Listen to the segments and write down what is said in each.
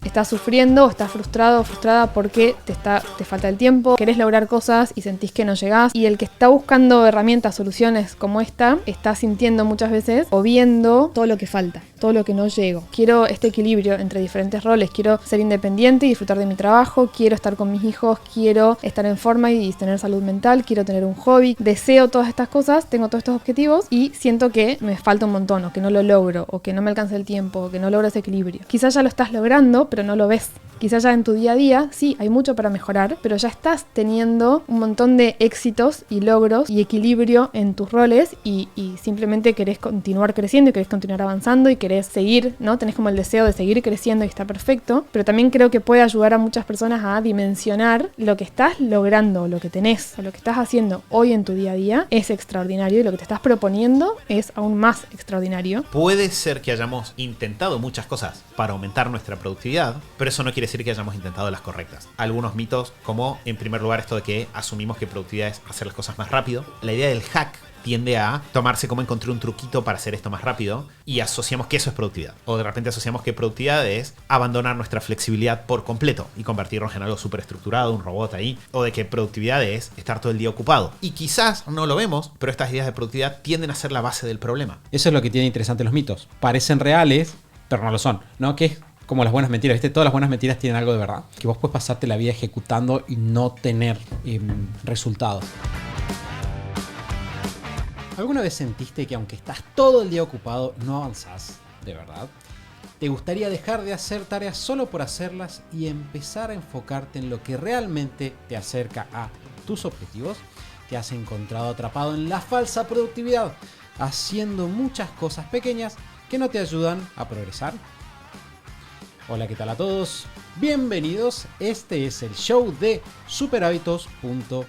estás sufriendo o estás frustrado o frustrada porque te falta el tiempo, querés lograr cosas y sentís que no llegás. Y el que está buscando herramientas, soluciones como esta, está sintiendo muchas veces o viendo todo lo que falta, todo lo que no llego. Quiero este equilibrio entre diferentes roles, quiero ser independiente y disfrutar de mi trabajo, quiero estar con mis hijos, quiero estar en forma y tener salud mental, quiero tener un hobby, deseo todas estas cosas, tengo todos estos objetivos y siento que me falta un montón o que no lo logro o que no me alcanza el tiempo o que no logro ese equilibrio. Quizás ya lo estás logrando, pero no lo ves. Quizás ya en tu día a día, sí, hay mucho para mejorar, pero ya estás teniendo un montón de éxitos y logros y equilibrio en tus roles y simplemente querés continuar creciendo y querés continuar avanzando y querés seguir, ¿no? Tenés como el deseo de seguir creciendo y está perfecto, pero también creo que puede ayudar a muchas personas a dimensionar lo que estás logrando, lo que tenés, o lo que estás haciendo hoy en tu día a día es extraordinario y lo que te estás proponiendo es aún más extraordinario. Puede ser que hayamos intentado muchas cosas para aumentar nuestra productividad, pero eso no quiere decir que hayamos intentado las correctas. Algunos mitos, como en primer lugar esto de que asumimos que productividad es hacer las cosas más rápido. La idea del hack tiende a tomarse como encontré un truquito para hacer esto más rápido y asociamos que eso es productividad. O de repente asociamos que productividad es abandonar nuestra flexibilidad por completo y convertirnos en algo súper estructurado, un robot ahí. O de que productividad es estar todo el día ocupado. Y quizás no lo vemos, pero estas ideas de productividad tienden a ser la base del problema. Eso es lo que tiene interesante los mitos. Parecen reales, pero no lo son, ¿no? Que es como las buenas mentiras, ¿viste? Todas las buenas mentiras tienen algo de verdad. Que vos puedes pasarte la vida ejecutando y no tener resultados. ¿Alguna vez sentiste que aunque estás todo el día ocupado, no avanzás de verdad? ¿Te gustaría dejar de hacer tareas solo por hacerlas y empezar a enfocarte en lo que realmente te acerca a tus objetivos? ¿Te has encontrado atrapado en la falsa productividad, haciendo muchas cosas pequeñas que no te ayudan a progresar? Hola, ¿qué tal a todos? Bienvenidos, este es el show de superhábitos.com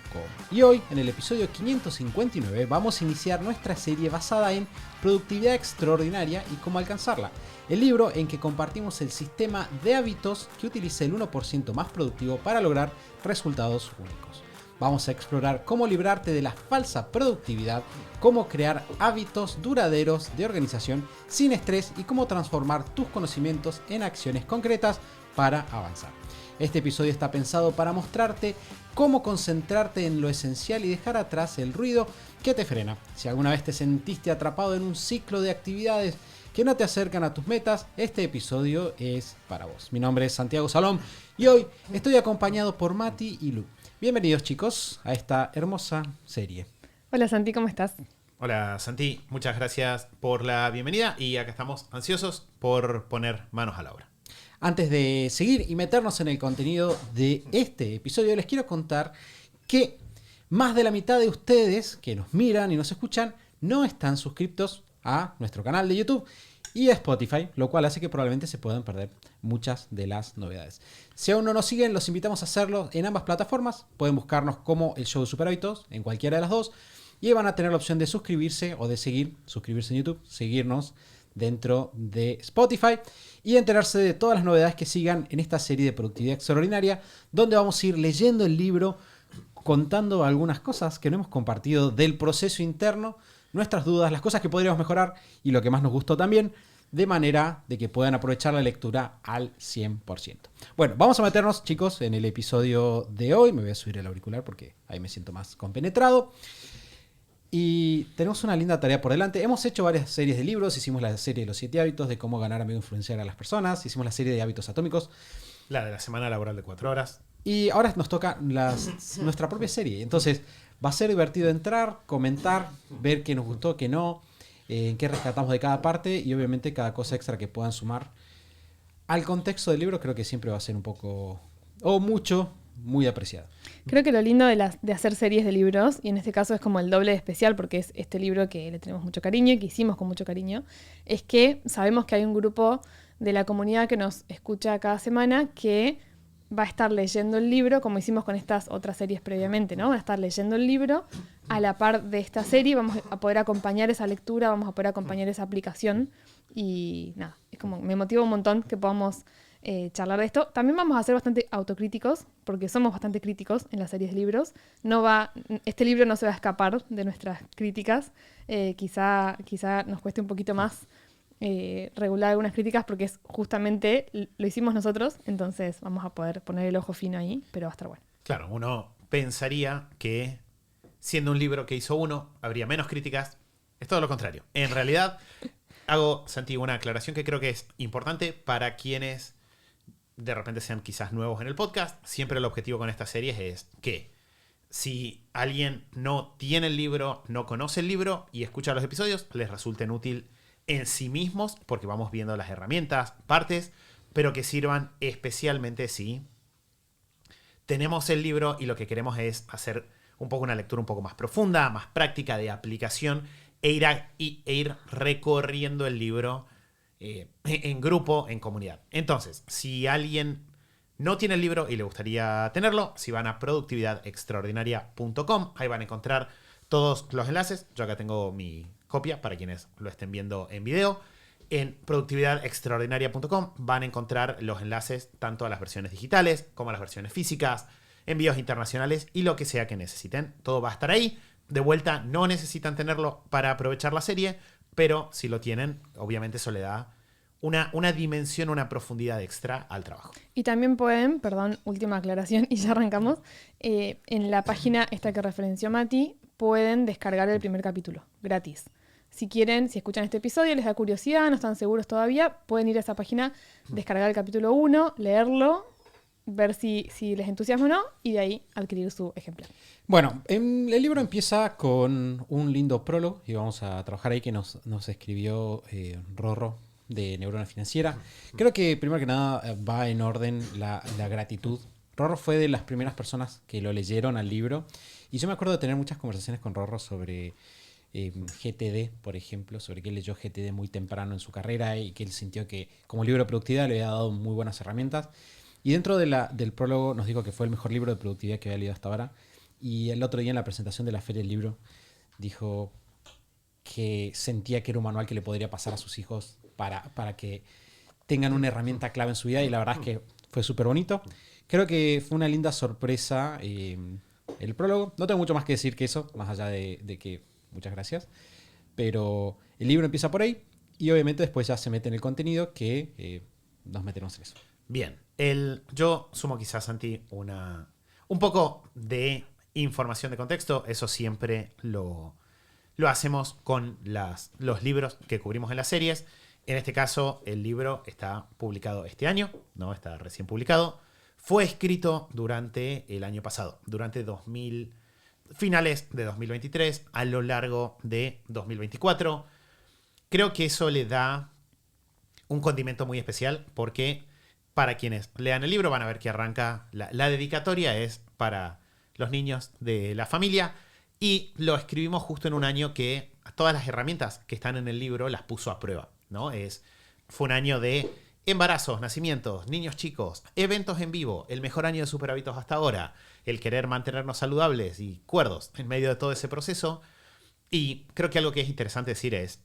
y hoy en el episodio 559 vamos a iniciar nuestra serie basada en productividad extraordinaria y cómo alcanzarla, el libro en que compartimos el sistema de hábitos que utiliza el 1% más productivo para lograr resultados únicos. Vamos a explorar cómo librarte de la falsa productividad, cómo crear hábitos duraderos de organización sin estrés y cómo transformar tus conocimientos en acciones concretas para avanzar. Este episodio está pensado para mostrarte cómo concentrarte en lo esencial y dejar atrás el ruido que te frena. Si alguna vez te sentiste atrapado en un ciclo de actividades que no te acercan a tus metas, este episodio es para vos. Mi nombre es Santiago Salom y hoy estoy acompañado por Mati y Lu. Bienvenidos chicos a esta hermosa serie. Hola Santi, ¿cómo estás? Hola Santi, muchas gracias por la bienvenida y acá estamos ansiosos por poner manos a la obra. Antes de seguir y meternos en el contenido de este episodio, les quiero contar que más de la mitad de ustedes que nos miran y nos escuchan no están suscriptos a nuestro canal de YouTube y a Spotify, lo cual hace que probablemente se puedan perder muchas de las novedades. Si aún no nos siguen, los invitamos a hacerlo en ambas plataformas. Pueden buscarnos como el show de Superhábitos en cualquiera de las dos y van a tener la opción de suscribirse o de suscribirse en YouTube, seguirnos dentro de Spotify y enterarse de todas las novedades que sigan en esta serie de productividad extraordinaria, donde vamos a ir leyendo el libro, contando algunas cosas que no hemos compartido del proceso interno, nuestras dudas, las cosas que podríamos mejorar y lo que más nos gustó también, de manera de que puedan aprovechar la lectura al 100%. Bueno, vamos a meternos, chicos, en el episodio de hoy. Me voy a subir el auricular porque ahí me siento más compenetrado. Y tenemos una linda tarea por delante. Hemos hecho varias series de libros. Hicimos la serie de los 7 hábitos, de cómo ganar, amigo, influenciar a las personas. Hicimos la serie de hábitos atómicos. La de la semana laboral de 4 horas. Y ahora nos toca nuestra propia serie. Entonces, va a ser divertido entrar, comentar, ver qué nos gustó, qué no, en qué rescatamos de cada parte y obviamente cada cosa extra que puedan sumar al contexto del libro. Creo que siempre va a ser un poco o mucho muy apreciado. Creo que lo lindo de hacer series de libros, y en este caso es como el doble de especial porque es este libro que le tenemos mucho cariño y que hicimos con mucho cariño, es que sabemos que hay un grupo de la comunidad que nos escucha cada semana que va a estar leyendo el libro, como hicimos con estas otras series previamente, ¿no? Van a estar leyendo el libro a la par de esta serie, vamos a poder acompañar esa lectura, vamos a poder acompañar esa aplicación y nada, es como me motiva un montón que podamos charlar de esto. También vamos a ser bastante autocríticos, porque somos bastante críticos en las series de libros. Este libro no se va a escapar de nuestras críticas. Quizá nos cueste un poquito más regular algunas críticas porque es justamente lo hicimos nosotros, entonces vamos a poder poner el ojo fino ahí, pero va a estar bueno. Claro, uno pensaría que siendo un libro que hizo uno, habría menos críticas. Es todo lo contrario. En realidad, hago, Santi, una aclaración que creo que es importante para quienes de repente sean quizás nuevos en el podcast. Siempre el objetivo con estas series es que si alguien no tiene el libro, no conoce el libro y escucha los episodios, les resulten útil en sí mismos, porque vamos viendo las herramientas, partes, pero que sirvan especialmente si tenemos el libro y lo que queremos es hacer un poco una lectura un poco más profunda, más práctica, de aplicación, e ir recorriendo el libro en grupo, en comunidad. Entonces, si alguien no tiene el libro y le gustaría tenerlo, si van a productividadextraordinaria.com, ahí van a encontrar todos los enlaces. Yo acá tengo mi copia para quienes lo estén viendo en video. En productividadextraordinaria.com van a encontrar los enlaces tanto a las versiones digitales como a las versiones físicas, envíos internacionales y lo que sea que necesiten. Todo va a estar ahí. De vuelta, no necesitan tenerlo para aprovechar la serie, pero si lo tienen, obviamente eso le da una dimensión, una profundidad extra al trabajo. Y también pueden, perdón, última aclaración y ya arrancamos, en la página esta que referenció Mati, pueden descargar el primer capítulo, gratis. Si quieren, si escuchan este episodio, les da curiosidad, no están seguros todavía, pueden ir a esa página, descargar el capítulo 1, leerlo, ver si les entusiasma o no, y de ahí adquirir su ejemplar. Bueno, el libro empieza con un lindo prólogo y vamos a trabajar ahí que nos escribió Rorro de Neurona Financiera. Creo que primero que nada va en orden la gratitud. Rorro fue de las primeras personas que lo leyeron al libro y yo me acuerdo de tener muchas conversaciones con Rorro sobre GTD, por ejemplo, sobre que él leyó GTD muy temprano en su carrera y que él sintió que como libro de productividad le había dado muy buenas herramientas. Y dentro del prólogo nos dijo que fue el mejor libro de productividad que había leído hasta ahora. Y el otro día en la presentación de la Feria del Libro dijo que sentía que era un manual que le podría pasar a sus hijos para que tengan una herramienta clave en su vida, y la verdad es que fue súper bonito. Creo que fue una linda sorpresa el prólogo. No tengo mucho más que decir que eso, más allá de que muchas gracias. Pero el libro empieza por ahí y obviamente después ya se mete en el contenido que nos metemos en eso. Bien, yo sumo quizás, Santi, un poco de información de contexto. Eso siempre lo hacemos con los libros que cubrimos en las series. En este caso, el libro está publicado este año, ¿no? Está recién publicado. Fue escrito durante el año pasado, durante finales de 2023, a lo largo de 2024. Creo que eso le da un condimento muy especial porque para quienes lean el libro van a ver que arranca, la dedicatoria es para los niños de la familia, y lo escribimos justo en un año que todas las herramientas que están en el libro las puso a prueba, ¿no? Fue un año de embarazos, nacimientos, niños chicos, eventos en vivo, el mejor año de Super Hábitos hasta ahora, el querer mantenernos saludables y cuerdos en medio de todo ese proceso. Y creo que algo que es interesante decir es,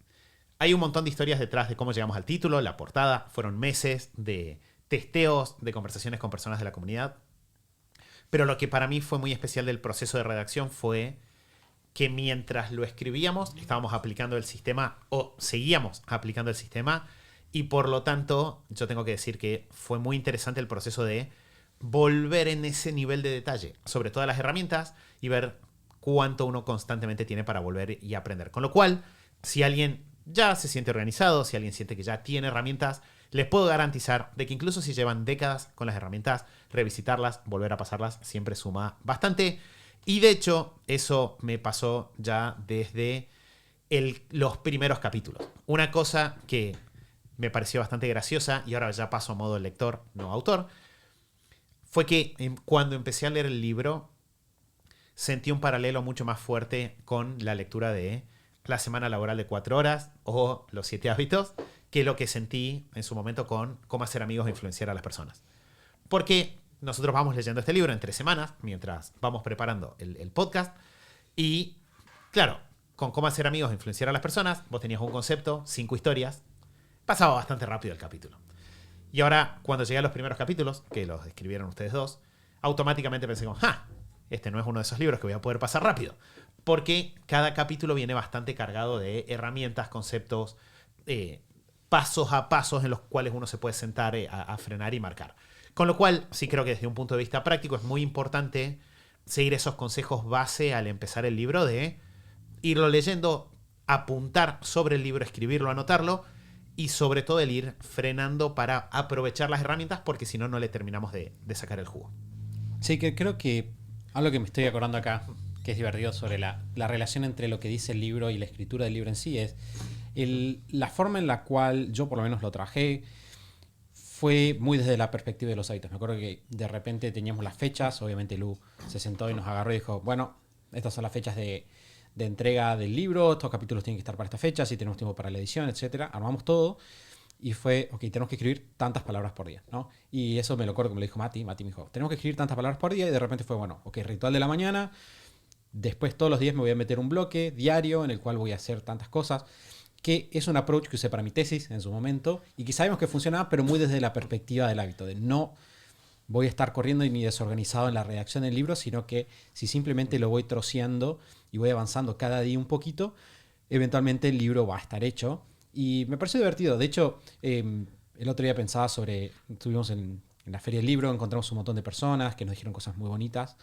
hay un montón de historias detrás de cómo llegamos al título, la portada, fueron meses de testeos, de conversaciones con personas de la comunidad. Pero lo que para mí fue muy especial del proceso de redacción fue que mientras lo escribíamos estábamos aplicando el sistema, o seguíamos aplicando el sistema, y por lo tanto yo tengo que decir que fue muy interesante el proceso de volver en ese nivel de detalle sobre todas las herramientas y ver cuánto uno constantemente tiene para volver y aprender. Con lo cual, si alguien ya se siente organizado, si alguien siente que ya tiene herramientas, les puedo garantizar de que incluso si llevan décadas con las herramientas, revisitarlas, volver a pasarlas, siempre suma bastante. Y de hecho, eso me pasó ya desde los primeros capítulos. Una cosa que me pareció bastante graciosa, y ahora ya paso a modo lector, no autor, fue que cuando empecé a leer el libro, sentí un paralelo mucho más fuerte con la lectura de La semana laboral de 4 horas o Los 7 hábitos, que lo que sentí en su momento con Cómo hacer amigos e influenciar a las personas. Porque nosotros vamos leyendo este libro en 3 semanas, mientras vamos preparando el podcast. Y claro, con Cómo hacer amigos e influenciar a las personas, vos tenías un concepto, 5 historias. Pasaba bastante rápido el capítulo. Y ahora, cuando llegué a los primeros capítulos, que los escribieron ustedes dos, automáticamente pensé como, este no es uno de esos libros que voy a poder pasar rápido. Porque cada capítulo viene bastante cargado de herramientas, conceptos, pasos a pasos en los cuales uno se puede sentar a frenar y marcar. Con lo cual, sí creo que desde un punto de vista práctico es muy importante seguir esos consejos base al empezar el libro, de irlo leyendo, apuntar sobre el libro, escribirlo, anotarlo, y sobre todo el ir frenando para aprovechar las herramientas, porque si no, no le terminamos de sacar el jugo. Sí, que creo que algo que me estoy acordando acá, que es divertido sobre la relación entre lo que dice el libro y la escritura del libro en sí, es la forma en la cual yo por lo menos lo trabajé fue muy desde la perspectiva de los hábitos. Me acuerdo que de repente teníamos las fechas, obviamente Lu se sentó y nos agarró y dijo, bueno, estas son las fechas de entrega del libro, estos capítulos tienen que estar para estas fechas, si tenemos tiempo para la edición, etcétera. Armamos todo y fue, ok, tenemos que escribir tantas palabras por día, ¿no? Y eso me lo acuerdo que me lo dijo Mati me dijo, tenemos que escribir tantas palabras por día, y de repente fue, bueno, ok, ritual de la mañana, después todos los días me voy a meter un bloque diario en el cual voy a hacer tantas cosas, que es un approach que usé para mi tesis en su momento y que sabemos que funcionaba, pero muy desde la perspectiva del hábito, de no voy a estar corriendo ni desorganizado en la redacción del libro, sino que si simplemente lo voy troceando y voy avanzando cada día un poquito, eventualmente el libro va a estar hecho. Y me pareció divertido. De hecho, el otro día pensaba sobre, estuvimos en la Feria del Libro, encontramos un montón de personas que nos dijeron cosas muy bonitas.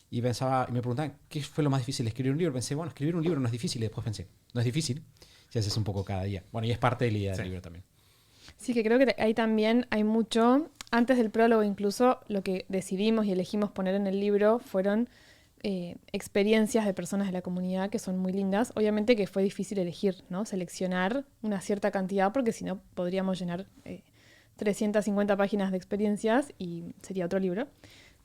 Y pensaba, y me preguntaban, ¿qué fue lo más difícil de escribir un libro? Pensé, bueno, escribir un libro no es difícil. Y después pensé, no es difícil si haces un poco cada día. Bueno, y es parte de la idea del libro también. Sí, que creo que ahí también hay mucho, antes del prólogo incluso, lo que decidimos y elegimos poner en el libro fueron experiencias de personas de la comunidad que son muy lindas. Obviamente que fue difícil elegir, ¿no? Seleccionar una cierta cantidad, porque si no podríamos llenar 350 páginas de experiencias y sería otro libro.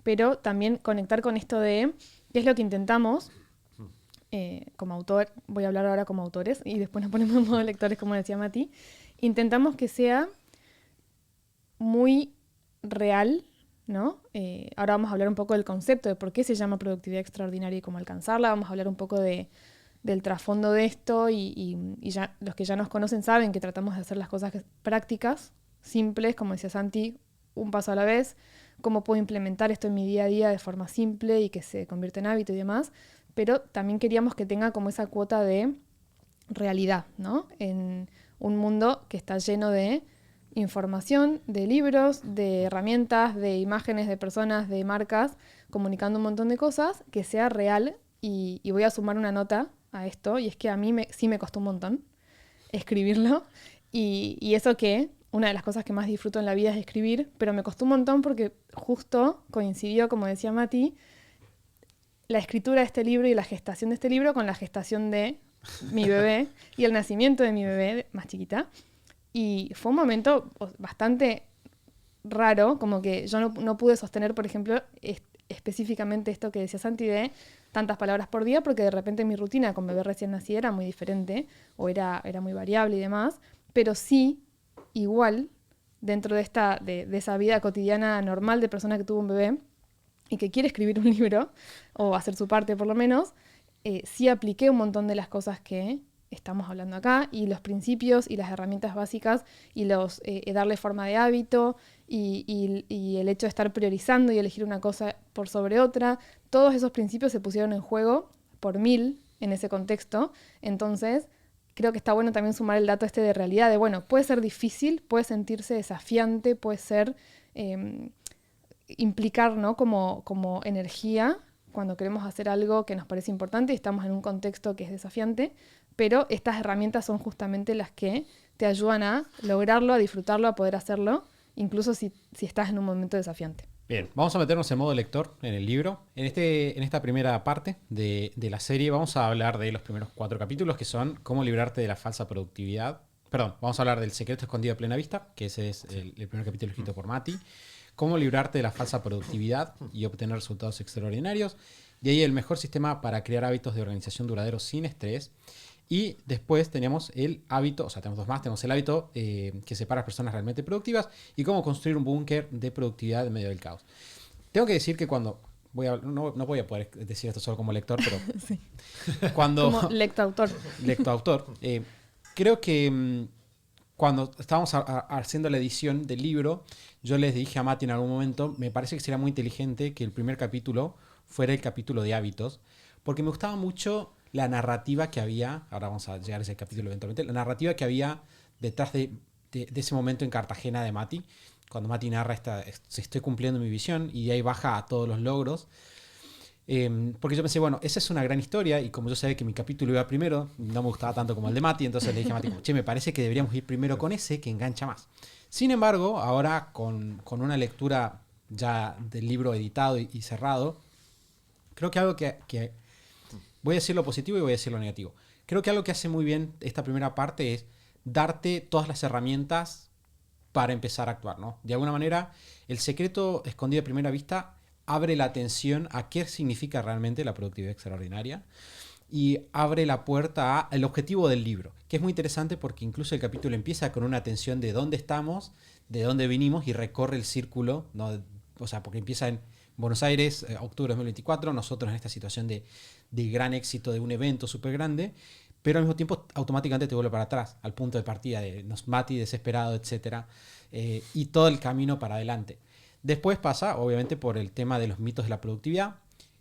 Pero también conectar con esto de qué es lo que intentamos como autor. Voy a hablar ahora como autores y después nos ponemos en modo lectores, como decía Mati. Intentamos que sea muy real, ¿no? Ahora vamos a hablar un poco del concepto, de por qué se llama productividad extraordinaria y cómo alcanzarla. Vamos a hablar un poco del trasfondo de esto y ya los que ya nos conocen saben que tratamos de hacer las cosas prácticas, simples, como decía Santi, un paso a la vez. Cómo puedo implementar esto en mi día a día de forma simple y que se convierta en hábito y demás. Pero también queríamos que tenga como esa cuota de realidad, ¿no? En un mundo que está lleno de información, de libros, de herramientas, de imágenes, de personas, de marcas, comunicando un montón de cosas, que sea real. Y voy a sumar una nota a esto, y es que a mí sí me costó un montón escribirlo, y eso que una de las cosas que más disfruto en la vida es escribir, pero me costó un montón porque justo coincidió, como decía Mati, la escritura de este libro y la gestación de este libro con la gestación de mi bebé y el nacimiento de mi bebé más chiquita. Y fue un momento bastante raro, como que yo no pude sostener, por ejemplo, específicamente esto que decía Santi de tantas palabras por día, porque de repente mi rutina con bebé recién nacido era muy diferente, o era muy variable y demás, pero sí, igual, dentro de esa vida cotidiana normal de persona que tuvo un bebé y que quiere escribir un libro, o hacer su parte por lo menos, sí apliqué un montón de las cosas que estamos hablando acá, y los principios y las herramientas básicas, y darle forma de hábito, y el hecho de estar priorizando y elegir una cosa por sobre otra. Todos esos principios se pusieron en juego por 1000 en ese contexto. Entonces, creo que está bueno también sumar el dato de realidad, de bueno, puede ser difícil, puede sentirse desafiante, puede ser implicar, ¿no? como energía cuando queremos hacer algo que nos parece importante y estamos en un contexto que es desafiante, pero estas herramientas son justamente las que te ayudan a lograrlo, a disfrutarlo, a poder hacerlo, incluso si estás en un momento desafiante. Bien, vamos a meternos en modo lector en el libro. En esta primera parte de la serie vamos a hablar de los primeros 4 capítulos, que son cómo librarte de la falsa productividad. Perdón, vamos a hablar del secreto escondido a plena vista, que ese es el primer capítulo escrito por Mati. Cómo librarte de la falsa productividad y obtener resultados extraordinarios. De ahí el mejor sistema para crear hábitos de organización duraderos sin estrés. Y después tenemos el hábito, o sea, tenemos 2 más. Tenemos el hábito que separa a personas realmente productivas y cómo construir un búnker de productividad en medio del caos. Tengo que decir que cuando... no voy a poder decir esto solo como lector, pero... Sí. Como lectoautor. Lectoautor. Creo que cuando estábamos haciendo la edición del libro, yo les dije a Mati en algún momento, me parece que sería muy inteligente que el primer capítulo fuera el capítulo de hábitos, porque me gustaba mucho la narrativa que había, ahora vamos a llegar a ese capítulo eventualmente, la narrativa que había detrás de ese momento en Cartagena de Mati, cuando Mati narra estoy cumpliendo mi visión, y ahí baja a todos los logros. Porque yo pensé, bueno, esa es una gran historia, y como yo sabía que mi capítulo iba primero, no me gustaba tanto como el de Mati, entonces le dije a Mati, che, me parece que deberíamos ir primero con ese, que engancha más. Sin embargo, ahora con una lectura ya del libro editado y cerrado, creo que algo que voy a decir lo positivo y voy a decir lo negativo. Creo que algo que hace muy bien esta primera parte es darte todas las herramientas para empezar a actuar, ¿no? De alguna manera, el secreto escondido a primera vista abre la atención a qué significa realmente la productividad extraordinaria y abre la puerta al objetivo del libro, que es muy interesante porque incluso el capítulo empieza con una atención de dónde estamos, de dónde venimos, y recorre el círculo, ¿no? O sea, porque empieza en Buenos Aires, octubre de 2024, nosotros en esta situación de gran éxito de un evento súper grande, pero al mismo tiempo automáticamente te vuelve para atrás, al punto de partida de Mati desesperado, etc. Y todo el camino para adelante. Después pasa, obviamente, por el tema de los mitos de la productividad,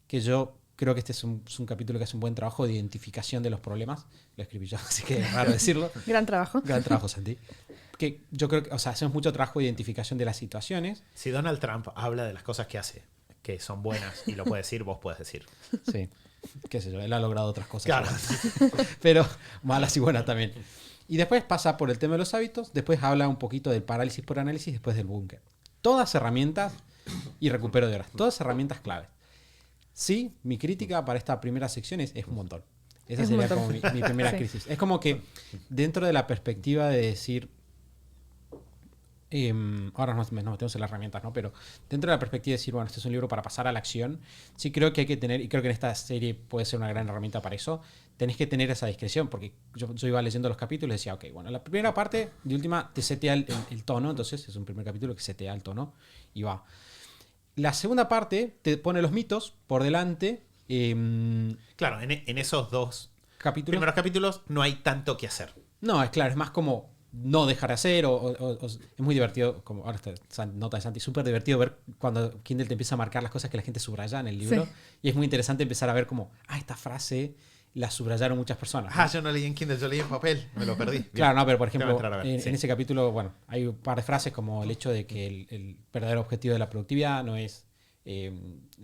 que yo creo que este es un capítulo que hace un buen trabajo de identificación de los problemas. Lo escribí yo, así que es raro decirlo. Gran trabajo. Gran trabajo, Santi. Que yo creo que, o sea, hacemos mucho trabajo de identificación de las situaciones. Si Donald Trump habla de las cosas que hace, que son buenas, y lo puede decir, vos puedes decir. Sí, qué sé yo, él ha logrado otras cosas. Claro. Pero malas y buenas también. Y después pasa por el tema de los hábitos, después habla un poquito del parálisis por análisis, después del búnker. Todas herramientas, y recupero de horas, todas herramientas claves. Sí, mi crítica para esta primera sección es un montón. Esa Es sería un montón. como mi primera Sí. crisis. Es como que dentro de la perspectiva de decir, ahora nos metemos en las herramientas, ¿no? Pero dentro de la perspectiva de decir, bueno, este es un libro para pasar a la acción, sí creo que hay que tener, y creo que en esta serie puede ser una gran herramienta para eso, tenés que tener esa discreción, porque yo iba leyendo los capítulos y decía, ok, bueno, la primera parte de última te setea el tono, entonces es un primer capítulo que setea el tono y va. La segunda parte te pone los mitos por delante. Claro, en esos dos Capítulos. primeros capítulos no hay tanto que hacer. No, es claro, es más como no dejar de hacer, es muy divertido, como ahora esta nota de Santi, súper divertido ver cuando Kindle te empieza a marcar las cosas que la gente subraya en el libro, Sí. y es muy interesante empezar a ver como, esta frase la subrayaron muchas personas, ¿no? Yo no leí en Kindle, yo leí en papel, me lo perdí. Bien. Claro, no, pero por Tengo ejemplo, que entrar a ver, sí. en ese capítulo, bueno, hay un par de frases como el hecho de que el verdadero objetivo de la productividad no es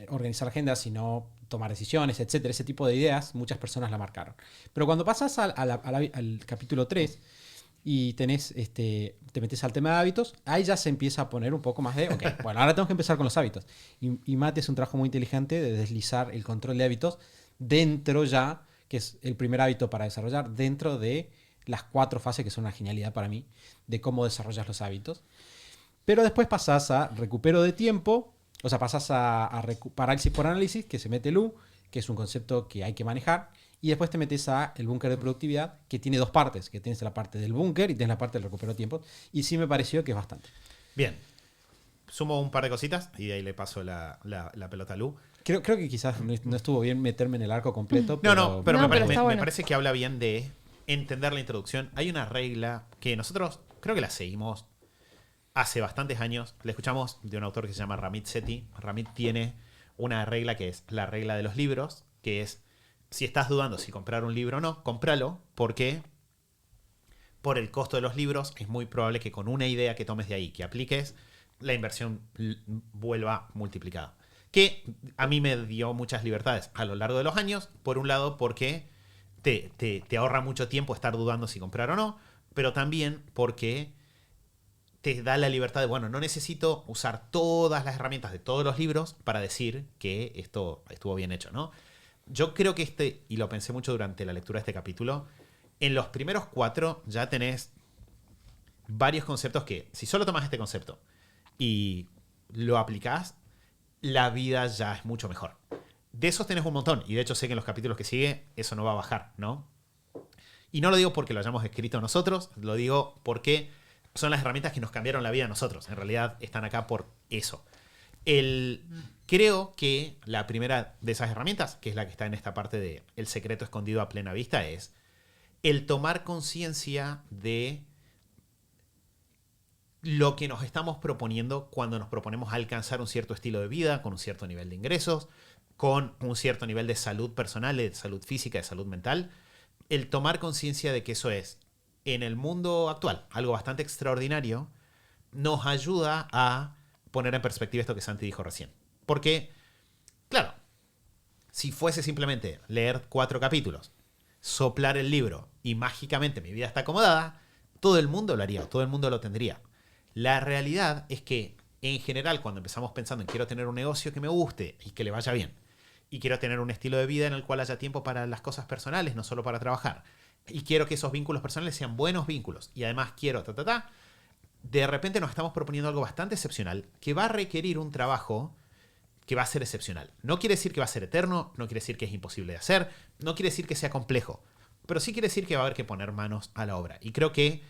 organizar agendas, sino tomar decisiones, etcétera. Ese tipo de ideas, muchas personas la marcaron. Pero cuando pasas al capítulo 3 y tenés, te metes al tema de hábitos, ahí ya se empieza a poner un poco más de, ok, bueno, ahora tenemos que empezar con los hábitos. Y Mate es un trabajo muy inteligente de deslizar el control de hábitos dentro ya, que es el primer hábito para desarrollar, dentro de las 4 fases, que son una genialidad para mí, de cómo desarrollas los hábitos. Pero después pasás a recupero de tiempo, o sea, pasás a parálisis por análisis, que se mete Lu, que es un concepto que hay que manejar, y después te metes a el búnker de productividad, que tiene 2 partes, que tienes la parte del búnker y tienes la parte del recupero de tiempo, y sí me pareció que es bastante. Bien. Sumo un par de cositas y de ahí le paso la pelota a Lu. Creo que quizás no estuvo bien meterme en el arco completo. No, pero No, me pero está bueno. parece que habla bien de entender la introducción. Hay una regla que nosotros creo que la seguimos hace bastantes años. La escuchamos de un autor que se llama Ramit Sethi. Ramit tiene una regla que es la regla de los libros, que es, si estás dudando si comprar un libro o no, cómpralo, porque por el costo de los libros es muy probable que con una idea que tomes de ahí, que apliques, la inversión vuelva multiplicada. Que a mí me dio muchas libertades a lo largo de los años, por un lado porque te ahorra mucho tiempo estar dudando si comprar o no, pero también porque te da la libertad de, bueno, no necesito usar todas las herramientas de todos los libros para decir que esto estuvo bien hecho, ¿no? Yo creo que y lo pensé mucho durante la lectura de este capítulo, en los primeros 4 ya tenés varios conceptos que, si solo tomas este concepto y lo aplicás, la vida ya es mucho mejor. De esos tenés un montón, y de hecho sé que en los capítulos que sigue eso no va a bajar, ¿no? Y no lo digo porque lo hayamos escrito nosotros, lo digo porque son las herramientas que nos cambiaron la vida a nosotros. En realidad están acá por eso. Creo que la primera de esas herramientas, que es la que está en esta parte de El secreto escondido a plena vista, es el tomar conciencia de lo que nos estamos proponiendo cuando nos proponemos alcanzar un cierto estilo de vida, con un cierto nivel de ingresos, con un cierto nivel de salud personal, de salud física, de salud mental. El tomar conciencia de que eso es en el mundo actual, algo bastante extraordinario, nos ayuda a poner en perspectiva esto que Santi dijo recién. Porque, claro, si fuese simplemente leer 4 capítulos, soplar el libro y mágicamente mi vida está acomodada, todo el mundo lo haría, todo el mundo lo tendría. La realidad es que, en general, cuando empezamos pensando en quiero tener un negocio que me guste y que le vaya bien, y quiero tener un estilo de vida en el cual haya tiempo para las cosas personales, no solo para trabajar, y quiero que esos vínculos personales sean buenos vínculos, y además quiero de repente nos estamos proponiendo algo bastante excepcional que va a requerir un trabajo que va a ser excepcional. No quiere decir que va a ser eterno, no quiere decir que es imposible de hacer, no quiere decir que sea complejo, pero sí quiere decir que va a haber que poner manos a la obra. Y creo que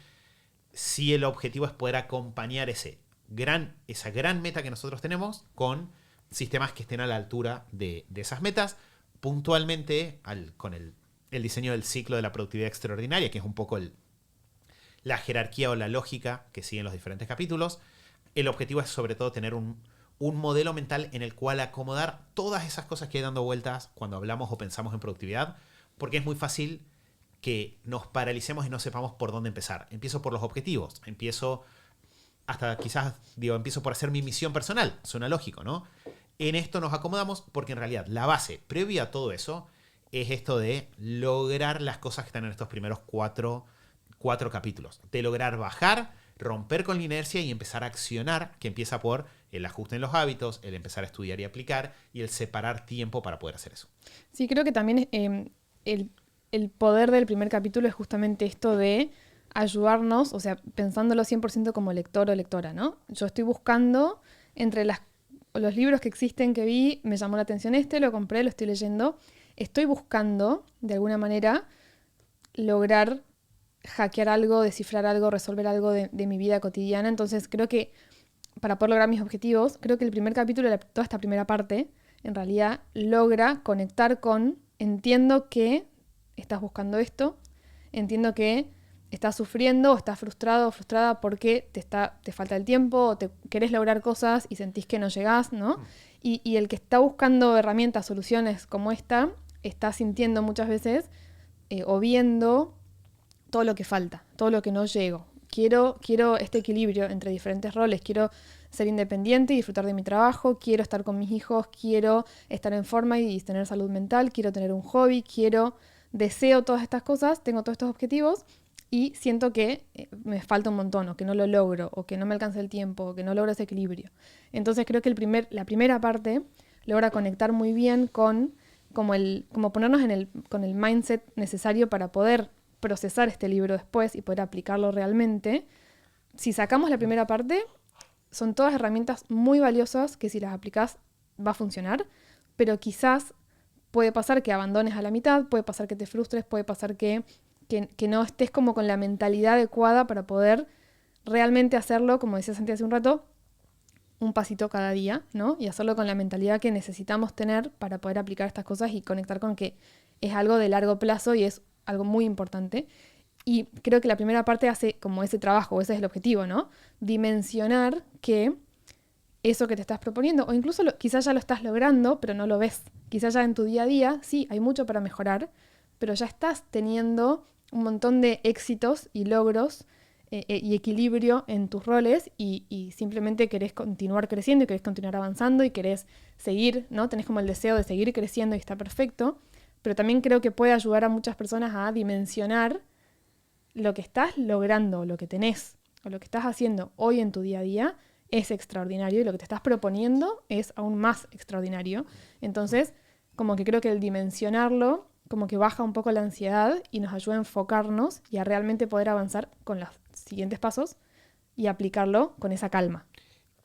si el objetivo es poder acompañar esa gran meta que nosotros tenemos con sistemas que estén a la altura de esas metas, puntualmente con el diseño del ciclo de la productividad extraordinaria, que es un poco la jerarquía o la lógica que siguen los diferentes capítulos. El objetivo es sobre todo tener un modelo mental en el cual acomodar todas esas cosas que hay dando vueltas cuando hablamos o pensamos en productividad, porque es muy fácil que nos paralicemos y no sepamos por dónde empezar. Empiezo por los objetivos, empiezo por hacer mi misión personal. Suena lógico, ¿no? En esto nos acomodamos porque en realidad la base previa a todo eso es esto de lograr las cosas que están en estos primeros cuatro capítulos. De lograr bajar, romper con la inercia y empezar a accionar, que empieza por el ajuste en los hábitos, el empezar a estudiar y aplicar y el separar tiempo para poder hacer eso. Sí, creo que también el poder del primer capítulo es justamente esto de ayudarnos, o sea, pensándolo 100% como lector o lectora, ¿no? Yo estoy buscando entre los libros que existen que vi, me llamó la atención lo compré, lo estoy leyendo. Estoy buscando, de alguna manera, lograr hackear algo, descifrar algo, resolver algo de mi vida cotidiana. Entonces creo que para poder lograr mis objetivos, creo que el primer capítulo, toda esta primera parte, en realidad logra conectar con, entiendo que estás buscando esto, entiendo que estás sufriendo o estás frustrado o frustrada porque te falta el tiempo o te querés lograr cosas y sentís que no llegás, ¿no? Y el que está buscando herramientas, soluciones como esta, está sintiendo muchas veces o viendo todo lo que falta, todo lo que no llego. Quiero este equilibrio entre diferentes roles, quiero ser independiente y disfrutar de mi trabajo, quiero estar con mis hijos, quiero estar en forma y tener salud mental, quiero tener un hobby, deseo todas estas cosas, tengo todos estos objetivos y siento que me falta un montón, o que no lo logro, o que no me alcanza el tiempo, o que no logro ese equilibrio. Entonces creo que la primera parte logra conectar muy bien con como ponernos con el mindset necesario para poder procesar este libro después y poder aplicarlo realmente. Si sacamos la primera parte, son todas herramientas muy valiosas que si las aplicás va a funcionar, pero quizás puede pasar que abandones a la mitad, puede pasar que te frustres, puede pasar que no estés como con la mentalidad adecuada para poder realmente hacerlo, como decía Santi hace un rato, un pasito cada día, ¿no? Y hacerlo con la mentalidad que necesitamos tener para poder aplicar estas cosas y conectar con que es algo de largo plazo y es algo muy importante. Y creo que la primera parte hace como ese trabajo, ese es el objetivo, ¿no? Dimensionar que eso que te estás proponiendo, o incluso quizás ya lo estás logrando, pero no lo ves. Quizás ya en tu día a día, sí, hay mucho para mejorar, pero ya estás teniendo un montón de éxitos y logros y equilibrio en tus roles y simplemente querés continuar creciendo y querés continuar avanzando y querés seguir, ¿no? Tenés como el deseo de seguir creciendo y está perfecto, pero también creo que puede ayudar a muchas personas a dimensionar lo que estás logrando, lo que tenés o lo que estás haciendo hoy en tu día a día es extraordinario y lo que te estás proponiendo es aún más extraordinario. Entonces, como que creo que el dimensionarlo como que baja un poco la ansiedad y nos ayuda a enfocarnos y a realmente poder avanzar con los siguientes pasos y aplicarlo con esa calma.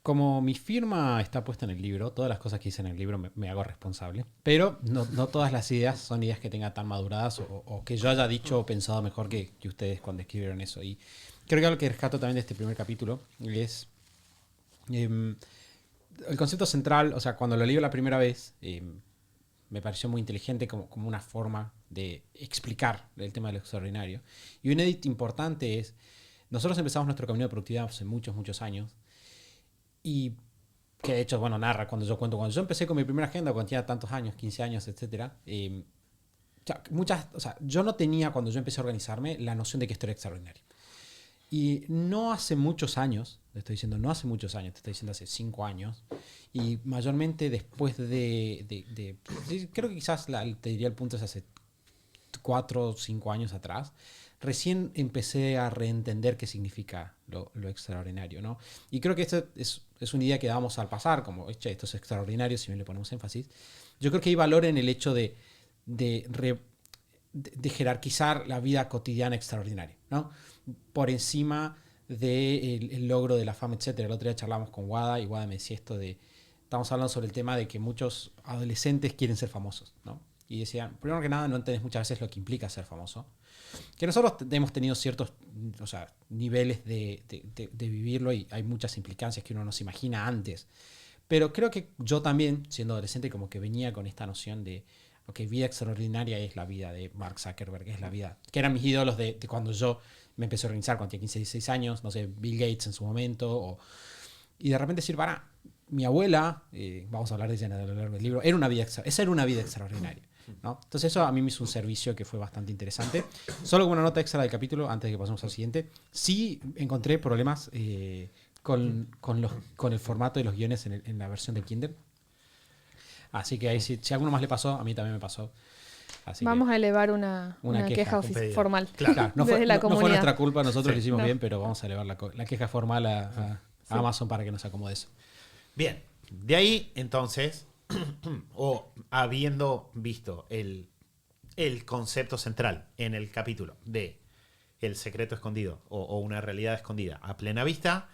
Como mi firma está puesta en el libro, todas las cosas que hice en el libro me hago responsable, pero no todas las ideas son ideas que tenga tan maduradas o que yo haya dicho o pensado mejor que ustedes cuando escribieron eso. Y creo que algo que rescato también de este primer capítulo es el concepto central. O sea, cuando lo leí la primera vez, me pareció muy inteligente como una forma de explicar el tema de lo extraordinario. Y un edit importante es, nosotros empezamos nuestro camino de productividad hace muchos, muchos años. Y que de hecho, bueno, narra cuando yo empecé con mi primera agenda, cuando tenía tantos años, 15 años, etc. yo no tenía, cuando yo empecé a organizarme, la noción de que esto era extraordinario. Y no hace muchos años, te estoy diciendo, no hace muchos años, te estoy diciendo hace 5 años, y mayormente después creo que quizás te diría el punto es hace 4 o 5 años atrás, recién empecé a reentender qué significa lo extraordinario, ¿no? Y creo que esto es una idea que damos al pasar, como, che, esto es extraordinario, si bien le ponemos énfasis. Yo creo que hay valor en el hecho de jerarquizar la vida cotidiana extraordinaria, ¿no? Por encima del logro de la fama, etc. El otro día charlamos con Wada y Wada me decía estamos hablando sobre el tema de que muchos adolescentes quieren ser famosos, ¿no? Y decían, primero que nada, no entendés muchas veces lo que implica ser famoso. Que nosotros hemos tenido ciertos niveles de vivirlo y hay muchas implicancias que uno no se imagina antes. Pero creo que yo también, siendo adolescente, como que venía con esta noción de vida extraordinaria es la vida de Mark Zuckerberg, es la vida que eran mis ídolos de cuando yo me empecé a organizar cuando tenía 15, 16 años, no sé, Bill Gates en su momento, y de repente decir, mi abuela, vamos a hablar de ella a lo largo del libro, esa era una vida extraordinaria, ¿no? Entonces eso a mí me hizo un servicio que fue bastante interesante. Solo como una nota extra del capítulo, antes de que pasemos al siguiente, sí encontré problemas con el formato de los guiones en la versión de Kindle. Así que ahí si a alguno más le pasó, a mí también me pasó. Vamos a elevar una queja formal. Claro, no fue nuestra culpa, nosotros lo hicimos bien, pero vamos a elevar la queja formal a Amazon para que nos acomode eso. Bien, de ahí entonces, o habiendo visto el concepto central en el capítulo de el secreto escondido o una realidad escondida a plena vista,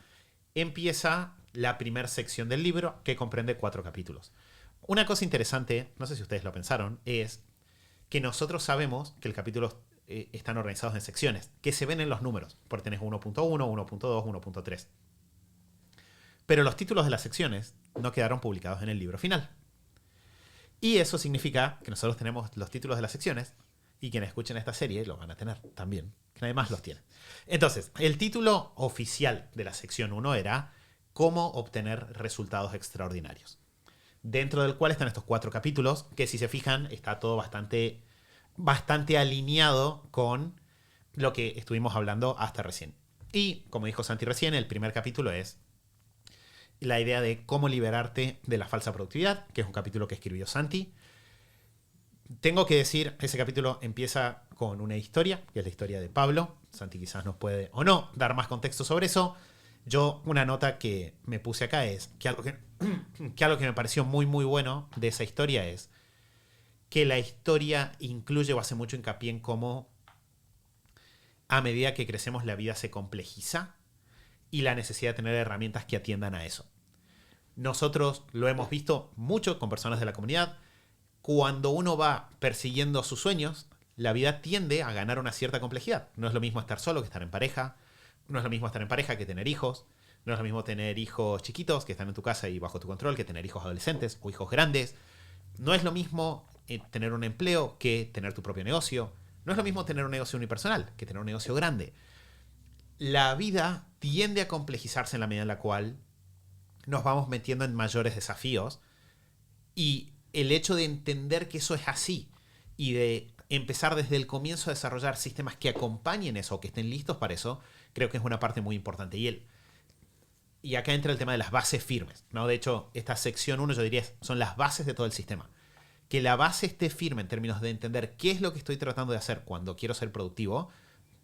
empieza la primera sección del libro que comprende 4 capítulos. Una cosa interesante, no sé si ustedes lo pensaron, es que nosotros sabemos que los capítulos están organizados en secciones, que se ven en los números, porque tenés 1.1, 1.2, 1.3. Pero los títulos de las secciones no quedaron publicados en el libro final. Y eso significa que nosotros tenemos los títulos de las secciones y quienes escuchen esta serie los van a tener también, que nadie más los tiene. Entonces, el título oficial de la sección 1 era Cómo obtener resultados extraordinarios. Dentro del cual están estos 4 capítulos, que si se fijan está todo bastante alineado con lo que estuvimos hablando hasta recién. Y, como dijo Santi recién, el primer capítulo es la idea de cómo liberarte de la falsa productividad, que es un capítulo que escribió Santi. Tengo que decir, ese capítulo empieza con una historia, que es la historia de Pablo. Santi quizás nos puede o no dar más contexto sobre eso. Yo, una nota que me puse acá es que algo que me pareció muy muy bueno de esa historia es que la historia incluye o hace mucho hincapié en cómo a medida que crecemos la vida se complejiza y la necesidad de tener herramientas que atiendan a eso. Nosotros lo hemos visto mucho con personas de la comunidad. Cuando uno va persiguiendo sus sueños, la vida tiende a ganar una cierta complejidad. No es lo mismo estar solo que estar en pareja. No es lo mismo estar en pareja que tener hijos. No es lo mismo tener hijos chiquitos que están en tu casa y bajo tu control que tener hijos adolescentes o hijos grandes. No es lo mismo tener un empleo que tener tu propio negocio. No es lo mismo tener un negocio unipersonal que tener un negocio grande. La vida tiende a complejizarse en la medida en la cual nos vamos metiendo en mayores desafíos, y el hecho de entender que eso es así y de empezar desde el comienzo a desarrollar sistemas que acompañen eso o que estén listos para eso, creo que es una parte muy importante. Y acá entra el tema de las bases firmes, ¿no? De hecho, esta sección 1 yo diría son las bases de todo el sistema. Que la base esté firme en términos de entender qué es lo que estoy tratando de hacer cuando quiero ser productivo,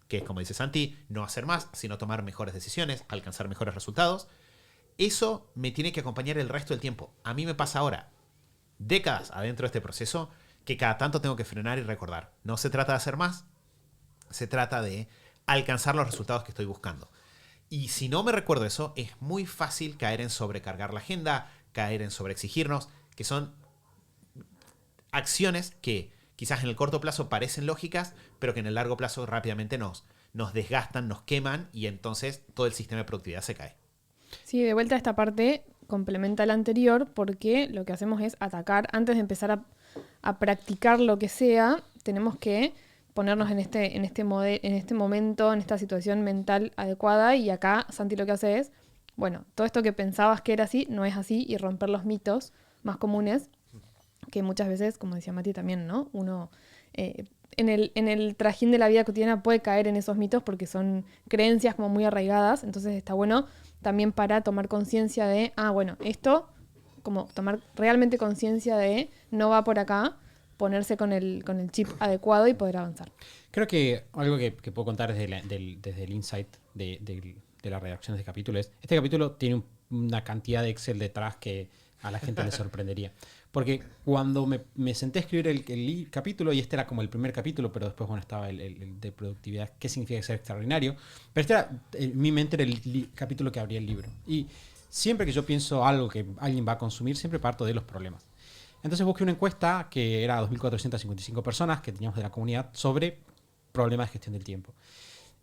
que es, como dice Santi, no hacer más, sino tomar mejores decisiones, alcanzar mejores resultados. Eso me tiene que acompañar el resto del tiempo. A mí me pasa ahora, décadas adentro de este proceso, que cada tanto tengo que frenar y recordar. No se trata de hacer más, se trata de alcanzar los resultados que estoy buscando. Y si no me recuerdo eso, es muy fácil caer en sobrecargar la agenda, caer en sobreexigirnos, que son acciones que quizás en el corto plazo parecen lógicas, pero que en el largo plazo rápidamente nos desgastan, nos queman, y entonces todo el sistema de productividad se cae. Sí, de vuelta a esta parte complementa la anterior, porque lo que hacemos es atacar. Antes de empezar a practicar lo que sea, tenemos que ponernos en este momento, en esta situación mental adecuada, y acá Santi lo que hace es, bueno, todo esto que pensabas que era así, no es así, y romper los mitos más comunes, que muchas veces, como decía Mati también, ¿no? Uno en el trajín de la vida cotidiana puede caer en esos mitos porque son creencias como muy arraigadas, entonces está bueno también para tomar conciencia de, bueno, esto, como tomar realmente conciencia de no va por acá, ponerse con el chip adecuado y poder avanzar. Creo que algo que puedo contar desde el insight de la redacción de este capítulo es, este capítulo tiene una cantidad de Excel detrás que a la gente le sorprendería. Porque cuando me senté a escribir el capítulo, y este era como el primer capítulo, pero después estaba el de productividad, qué significa ser extraordinario, pero este era, en mi mente era el capítulo que abría el libro. Y siempre que yo pienso algo que alguien va a consumir, siempre parto de los problemas. Entonces busqué una encuesta que era 2.455 personas que teníamos de la comunidad sobre problemas de gestión del tiempo.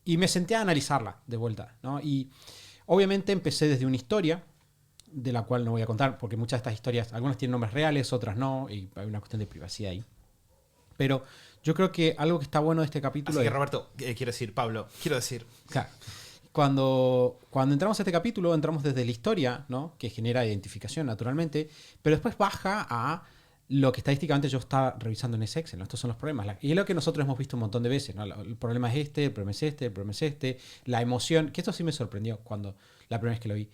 Y me senté a analizarla de vuelta, ¿no? Y obviamente empecé desde una historia, de la cual no voy a contar, porque muchas de estas historias, algunas tienen nombres reales, otras no, y hay una cuestión de privacidad ahí. Pero yo creo que algo que está bueno de este capítulo... Así que Roberto, quiero decir, Pablo, Claro, cuando entramos a este capítulo, entramos desde la historia, ¿no? Que genera identificación naturalmente, pero después baja a lo que estadísticamente yo estaba revisando en ese Excel, ¿no? Estos son los problemas. Y es lo que nosotros hemos visto un montón de veces, ¿no? El problema es este, el problema es este, el problema es este, la emoción, que esto sí me sorprendió cuando la primera vez que lo vi.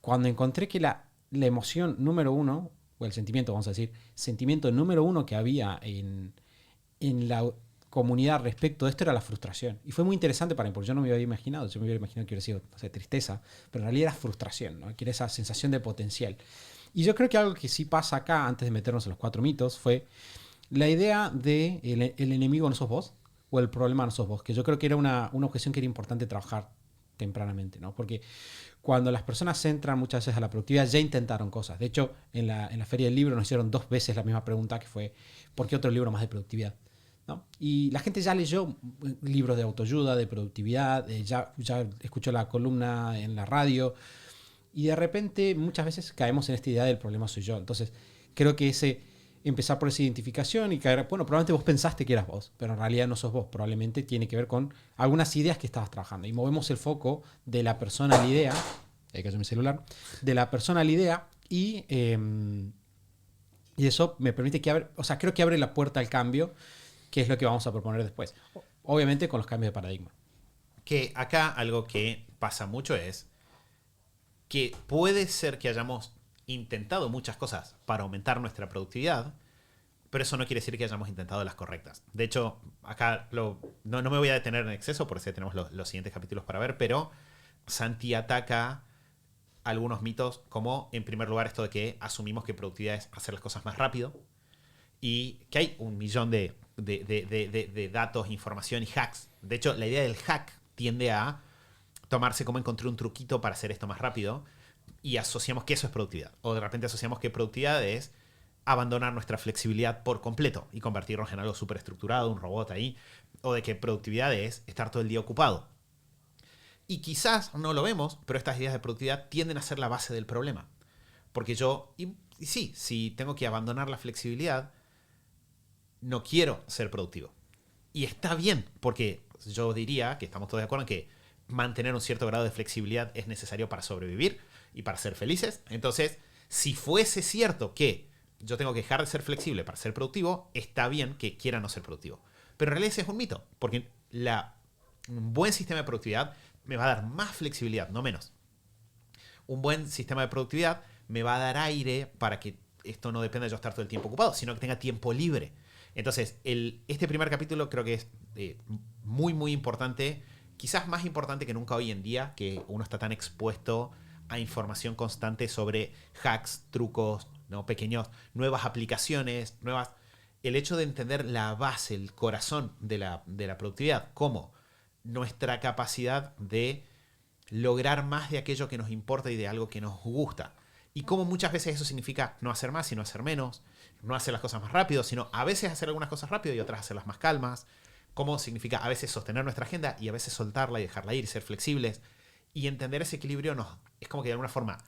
Cuando encontré que la emoción número uno, o el sentimiento, vamos a decir, sentimiento número uno que había en la comunidad respecto de esto era la frustración. Y fue muy interesante para mí, porque yo no me había imaginado, yo me hubiera imaginado que hubiera sido, no sé, tristeza, pero en realidad era frustración, ¿no? Que era esa sensación de potencial. Y yo creo que algo que sí pasa acá, antes de meternos en los 4 mitos, fue la idea de el enemigo no sos vos, o el problema no sos vos, que yo creo que era una objeción que era importante trabajar tempranamente, ¿no? Porque cuando las personas entran muchas veces a la productividad ya intentaron cosas. De hecho, en la Feria del Libro nos hicieron 2 veces la misma pregunta, que fue ¿por qué otro libro más de productividad? ¿No? Y la gente ya leyó libros de autoayuda, de productividad, ya escuchó la columna en la radio, y de repente muchas veces caemos en esta idea del problema soy yo. Entonces creo que empezar por esa identificación y caer, bueno, probablemente vos pensaste que eras vos, pero en realidad no sos vos, probablemente tiene que ver con algunas ideas que estabas trabajando, y movemos el foco de la persona a la idea, hay que hacer mi celular, de la persona a la idea, y eso me permite creo que abre la puerta al cambio, que es lo que vamos a proponer después, obviamente con los cambios de paradigma. Que acá algo que pasa mucho es que puede ser que hayamos intentado muchas cosas para aumentar nuestra productividad, pero eso no quiere decir que hayamos intentado las correctas. De hecho, acá no me voy a detener en exceso, porque tenemos los siguientes capítulos para ver, pero Santi ataca algunos mitos, como en primer lugar esto de que asumimos que productividad es hacer las cosas más rápido, y que hay un millón de datos, información y hacks. De hecho, la idea del hack tiende a tomarse como encontré un truquito para hacer esto más rápido, y asociamos que eso es productividad. O de repente asociamos que productividad es abandonar nuestra flexibilidad por completo y convertirnos en algo súper estructurado, un robot ahí. O de que productividad es estar todo el día ocupado. Y quizás no lo vemos, pero estas ideas de productividad tienden a ser la base del problema. Porque y sí, si tengo que abandonar la flexibilidad, no quiero ser productivo. Y está bien, porque yo diría que estamos todos de acuerdo en que mantener un cierto grado de flexibilidad es necesario para sobrevivir y para ser felices. Entonces, si fuese cierto que yo tengo que dejar de ser flexible para ser productivo, está bien que quiera no ser productivo. Pero en realidad ese es un mito, porque un buen sistema de productividad me va a dar más flexibilidad, no menos. Un buen sistema de productividad me va a dar aire para que esto no dependa de yo estar todo el tiempo ocupado, sino que tenga tiempo libre. Entonces, este primer capítulo creo que es muy, muy importante, quizás más importante que nunca hoy en día, que uno está tan expuesto a información constante sobre hacks, trucos, ¿no? Nuevas aplicaciones, el hecho de entender la base, el corazón de la productividad, como nuestra capacidad de lograr más de aquello que nos importa y de algo que nos gusta. Y cómo muchas veces eso significa no hacer más, sino hacer menos, no hacer las cosas más rápido, sino a veces hacer algunas cosas rápido y otras hacerlas más calmas. Cómo significa a veces sostener nuestra agenda y a veces soltarla y dejarla ir y ser flexibles. Y entender ese equilibrio es como que de alguna forma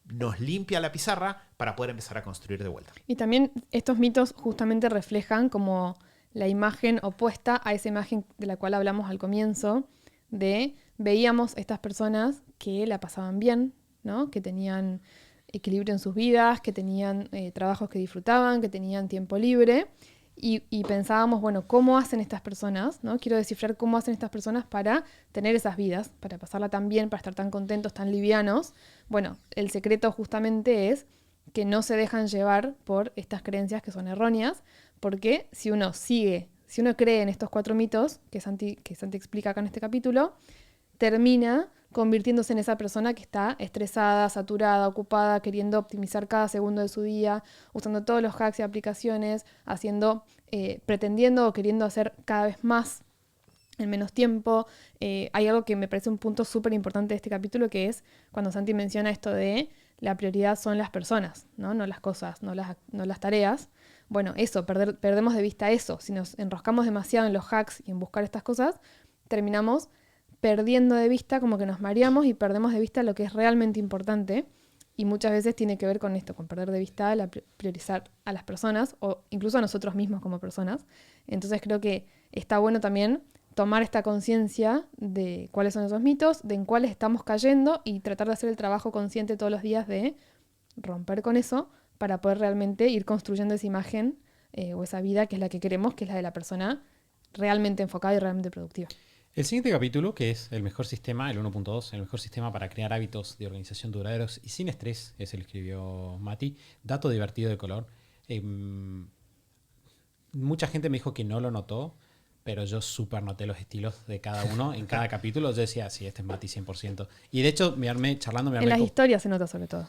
nos limpia la pizarra para poder empezar a construir de vuelta. Y también estos mitos justamente reflejan como la imagen opuesta a esa imagen de la cual hablamos al comienzo, de veíamos estas personas que la pasaban bien, ¿no? Que tenían equilibrio en sus vidas, que tenían trabajos que disfrutaban, que tenían tiempo libre, y pensábamos, bueno, ¿cómo hacen estas personas? ¿No? Quiero descifrar cómo hacen estas personas para tener esas vidas, para pasarla tan bien, para estar tan contentos, tan livianos. Bueno, el secreto justamente es que no se dejan llevar por estas creencias que son erróneas, porque si uno cree en estos 4 mitos que Santi explica acá en este capítulo, termina convirtiéndose en esa persona que está estresada, saturada, ocupada, queriendo optimizar cada segundo de su día, usando todos los hacks y aplicaciones, pretendiendo o queriendo hacer cada vez más en menos tiempo. Hay algo que me parece un punto súper importante de este capítulo, que es cuando Santi menciona esto de la prioridad son las personas, ¿no? No las cosas, no las tareas. Bueno, perdemos de vista eso. Si nos enroscamos demasiado en los hacks y en buscar estas cosas, terminamos perdiendo de vista, como que nos mareamos y perdemos de vista lo que es realmente importante. Y muchas veces tiene que ver con esto, con perder de vista, priorizar a las personas o incluso a nosotros mismos como personas. Entonces creo que está bueno también tomar esta conciencia de cuáles son esos mitos, de en cuáles estamos cayendo y tratar de hacer el trabajo consciente todos los días de romper con eso para poder realmente ir construyendo esa imagen o esa vida que es la que queremos, que es la de la persona realmente enfocada y realmente productiva. El siguiente capítulo, que es el mejor sistema, el 1.2, el mejor sistema para crear hábitos de organización duraderos y sin estrés, ese lo escribió Mati. Dato divertido de color. Mucha gente me dijo que no lo notó, pero yo súper noté los estilos de cada uno en cada capítulo. Yo decía, sí, este es Mati 100%. Y de hecho, En las historias se nota sobre todo.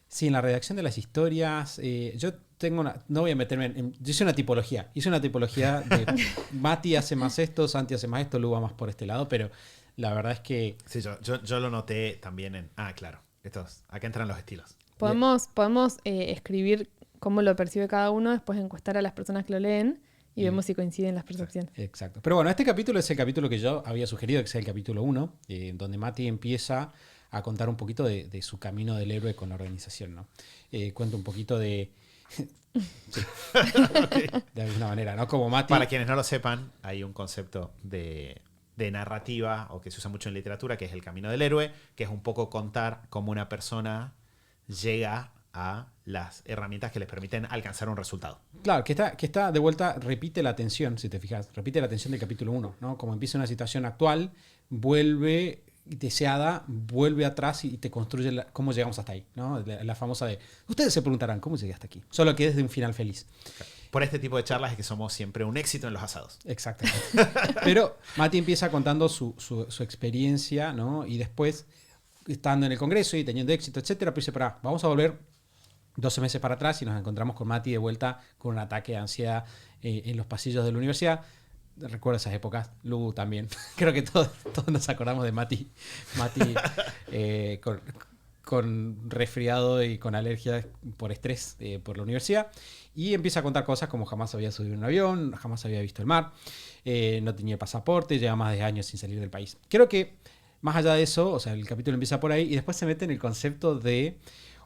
Sí, en la redacción de las historias, yo tengo no voy a meterme yo hice una tipología de Mati hace más esto, Santi hace más esto, Lu va más por este lado, pero la verdad es que... Sí, yo lo noté también claro, acá entran los estilos. Podemos escribir cómo lo percibe cada uno, después encuestar a las personas que lo leen y vemos si coinciden las percepciones. Exacto. Pero bueno, este capítulo es el capítulo que yo había sugerido, que sea el capítulo 1, donde Mati empieza a contar un poquito de su camino del héroe con la organización, ¿no? Cuenta un poquito de... sí. Okay. De alguna manera, ¿no? Como Mati... Para quienes no lo sepan, hay un concepto de narrativa, o que se usa mucho en literatura, que es el camino del héroe, que es un poco contar cómo una persona llega a las herramientas que les permiten alcanzar un resultado. Claro, que está de vuelta, repite la atención, si te fijas, repite la atención del capítulo 1, ¿no? Como empieza una situación actual, vuelve deseada, vuelve atrás y te construye cómo llegamos hasta ahí, ¿no? La famosa de, ustedes se preguntarán, ¿cómo llegué hasta aquí? Solo que desde un final feliz. Por este tipo de charlas es que somos siempre un éxito en los asados. Exactamente. Pero Mati empieza contando su experiencia, ¿no? Y después, estando en el Congreso y teniendo éxito, etcétera, pues dice, vamos a volver 12 meses para atrás y nos encontramos con Mati de vuelta con un ataque de ansiedad en los pasillos de la universidad. Recuerdo esas épocas, Lu también. Creo que todos nos acordamos de Mati con resfriado y con alergias por estrés por la universidad. Y empieza a contar cosas como jamás había subido en un avión, jamás había visto el mar, no tenía pasaporte, lleva más de años sin salir del país. Creo que más allá de eso, o sea, el capítulo empieza por ahí y después se mete en el concepto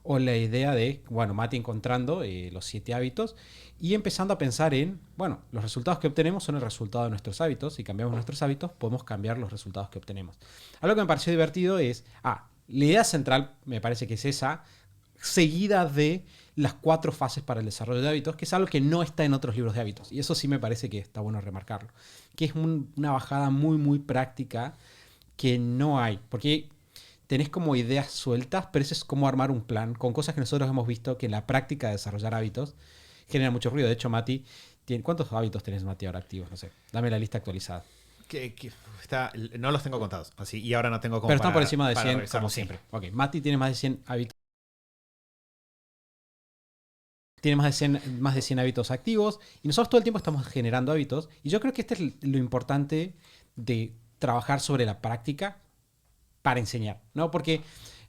o la idea de, bueno, Mati encontrando los 7 hábitos y empezando a pensar en, bueno, los resultados que obtenemos son el resultado de nuestros hábitos. Si cambiamos nuestros hábitos, podemos cambiar los resultados que obtenemos. Algo que me pareció divertido es, la idea central me parece que es esa, seguida de las 4 fases para el desarrollo de hábitos, que es algo que no está en otros libros de hábitos. Y eso sí me parece que está bueno remarcarlo. Que es una bajada muy, muy práctica que no hay. Porque tenés como ideas sueltas, pero eso es como armar un plan con cosas que nosotros hemos visto que en la práctica de desarrollar hábitos genera mucho ruido. De hecho, Mati, ¿cuántos hábitos tenés, Mati, ahora activos? No sé, dame la lista actualizada. No los tengo contados, así, y ahora no tengo como pero están por encima de 100, revisar, como siempre. Ok, Mati tiene más de 100 hábitos. Tiene más de 100 hábitos activos y nosotros todo el tiempo estamos generando hábitos. Y yo creo que este es lo importante de trabajar sobre la práctica para enseñar, ¿no? Porque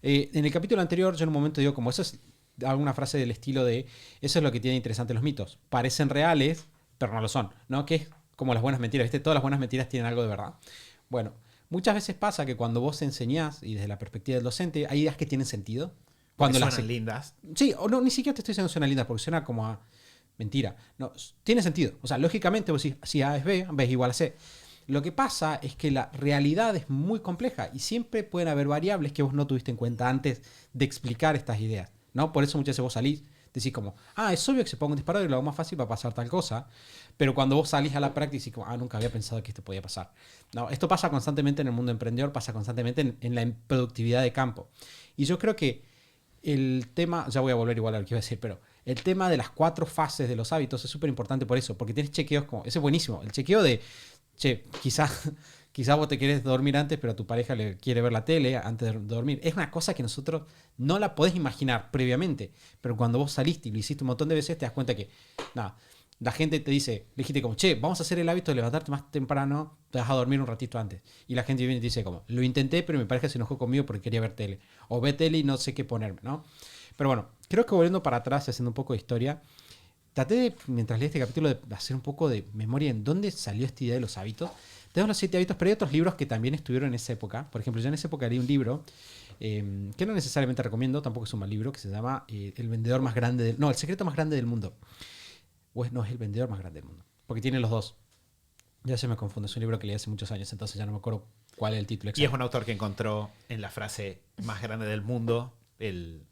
en el capítulo anterior yo en un momento digo como eso es alguna frase del estilo de eso es lo que tiene interesante los mitos. Parecen reales, pero no lo son, ¿no? Que es como las buenas mentiras, ¿viste? Todas las buenas mentiras tienen algo de verdad. Bueno, muchas veces pasa que cuando vos enseñás y desde la perspectiva del docente hay ideas que tienen sentido. Cuando las suenan lindas. Sí, o no, ni siquiera te estoy diciendo suenan lindas porque suena como a mentira. No, tiene sentido. O sea, lógicamente vos decís, si A es B, B es igual a C. Lo que pasa es que la realidad es muy compleja y siempre pueden haber variables que vos no tuviste en cuenta antes de explicar estas ideas, ¿no? Por eso muchas veces vos salís, decís como, es obvio que se ponga un disparador y lo hago más fácil, va a pasar tal cosa. Pero cuando vos salís a la práctica y decís como, nunca había pensado que esto podía pasar. No, esto pasa constantemente en el mundo emprendedor, pasa constantemente en la productividad de campo. Y yo creo que el tema, ya voy a volver igual a lo que iba a decir, pero el tema de las 4 fases de los hábitos es súper importante por eso, porque tienes chequeos como, ese es buenísimo, el chequeo de, quizás vos te querés dormir antes, pero a tu pareja le quiere ver la tele antes de dormir. Es una cosa que nosotros no la podés imaginar previamente, pero cuando vos saliste y lo hiciste un montón de veces, te das cuenta que, nada, la gente te dice, le dijiste como, vamos a hacer el hábito de levantarte más temprano, te vas a dormir un ratito antes. Y la gente viene y te dice como, lo intenté, pero mi pareja se enojó conmigo porque quería ver tele. O ve tele y no sé qué ponerme, ¿no? Pero bueno, creo que volviendo para atrás y haciendo un poco de historia, traté de, mientras leí este capítulo, de hacer un poco de memoria en dónde salió esta idea de los hábitos. Tenemos los 7 hábitos, pero hay otros libros que también estuvieron en esa época. Por ejemplo, yo en esa época leí un libro que no necesariamente recomiendo, tampoco es un mal libro, que se llama El vendedor más grande del... No, El secreto más grande del mundo. No, es El vendedor más grande del mundo. Porque tiene los dos. Ya se me confunde, es un libro que leí hace muchos años, entonces ya no me acuerdo cuál es el título exacto. Y es un autor que encontró en la frase más grande del mundo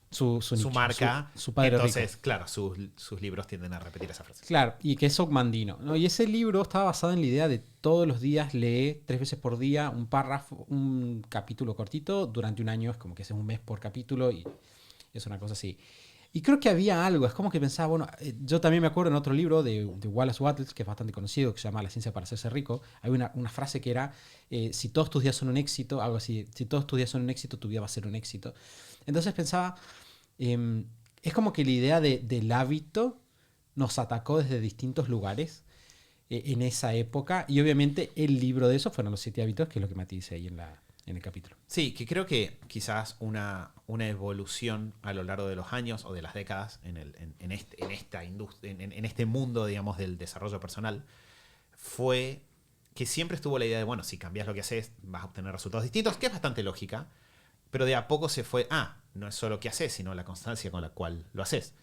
su marca. Su padre entonces, rico. claro, sus libros tienden a repetir esa frase. Claro, y que es Ogmandino, ¿no? Y ese libro estaba basado en la idea de todos los días lee 3 veces por día un párrafo, un capítulo cortito durante un año, es como que es un mes por capítulo y es una cosa así. Y creo que había algo, es como que pensaba, bueno, yo también me acuerdo en otro libro de Wallace Wattles, que es bastante conocido, que se llama La ciencia para hacerse rico, hay una frase que era, si todos tus días son un éxito, algo así, si todos tus días son un éxito, tu vida va a ser un éxito. Entonces pensaba, es como que la idea del hábito nos atacó desde distintos lugares en esa época, y obviamente el libro de eso fueron los 7 hábitos, que es lo que Mati dice ahí en el capítulo. Sí, que creo que quizás una evolución a lo largo de los años o de las décadas en esta industria, en este mundo, digamos, del desarrollo personal, fue que siempre estuvo la idea de, bueno, si cambias lo que haces, vas a obtener resultados distintos, que es bastante lógica, pero de a poco se fue, no es solo qué haces, sino la constancia con la cual lo haces.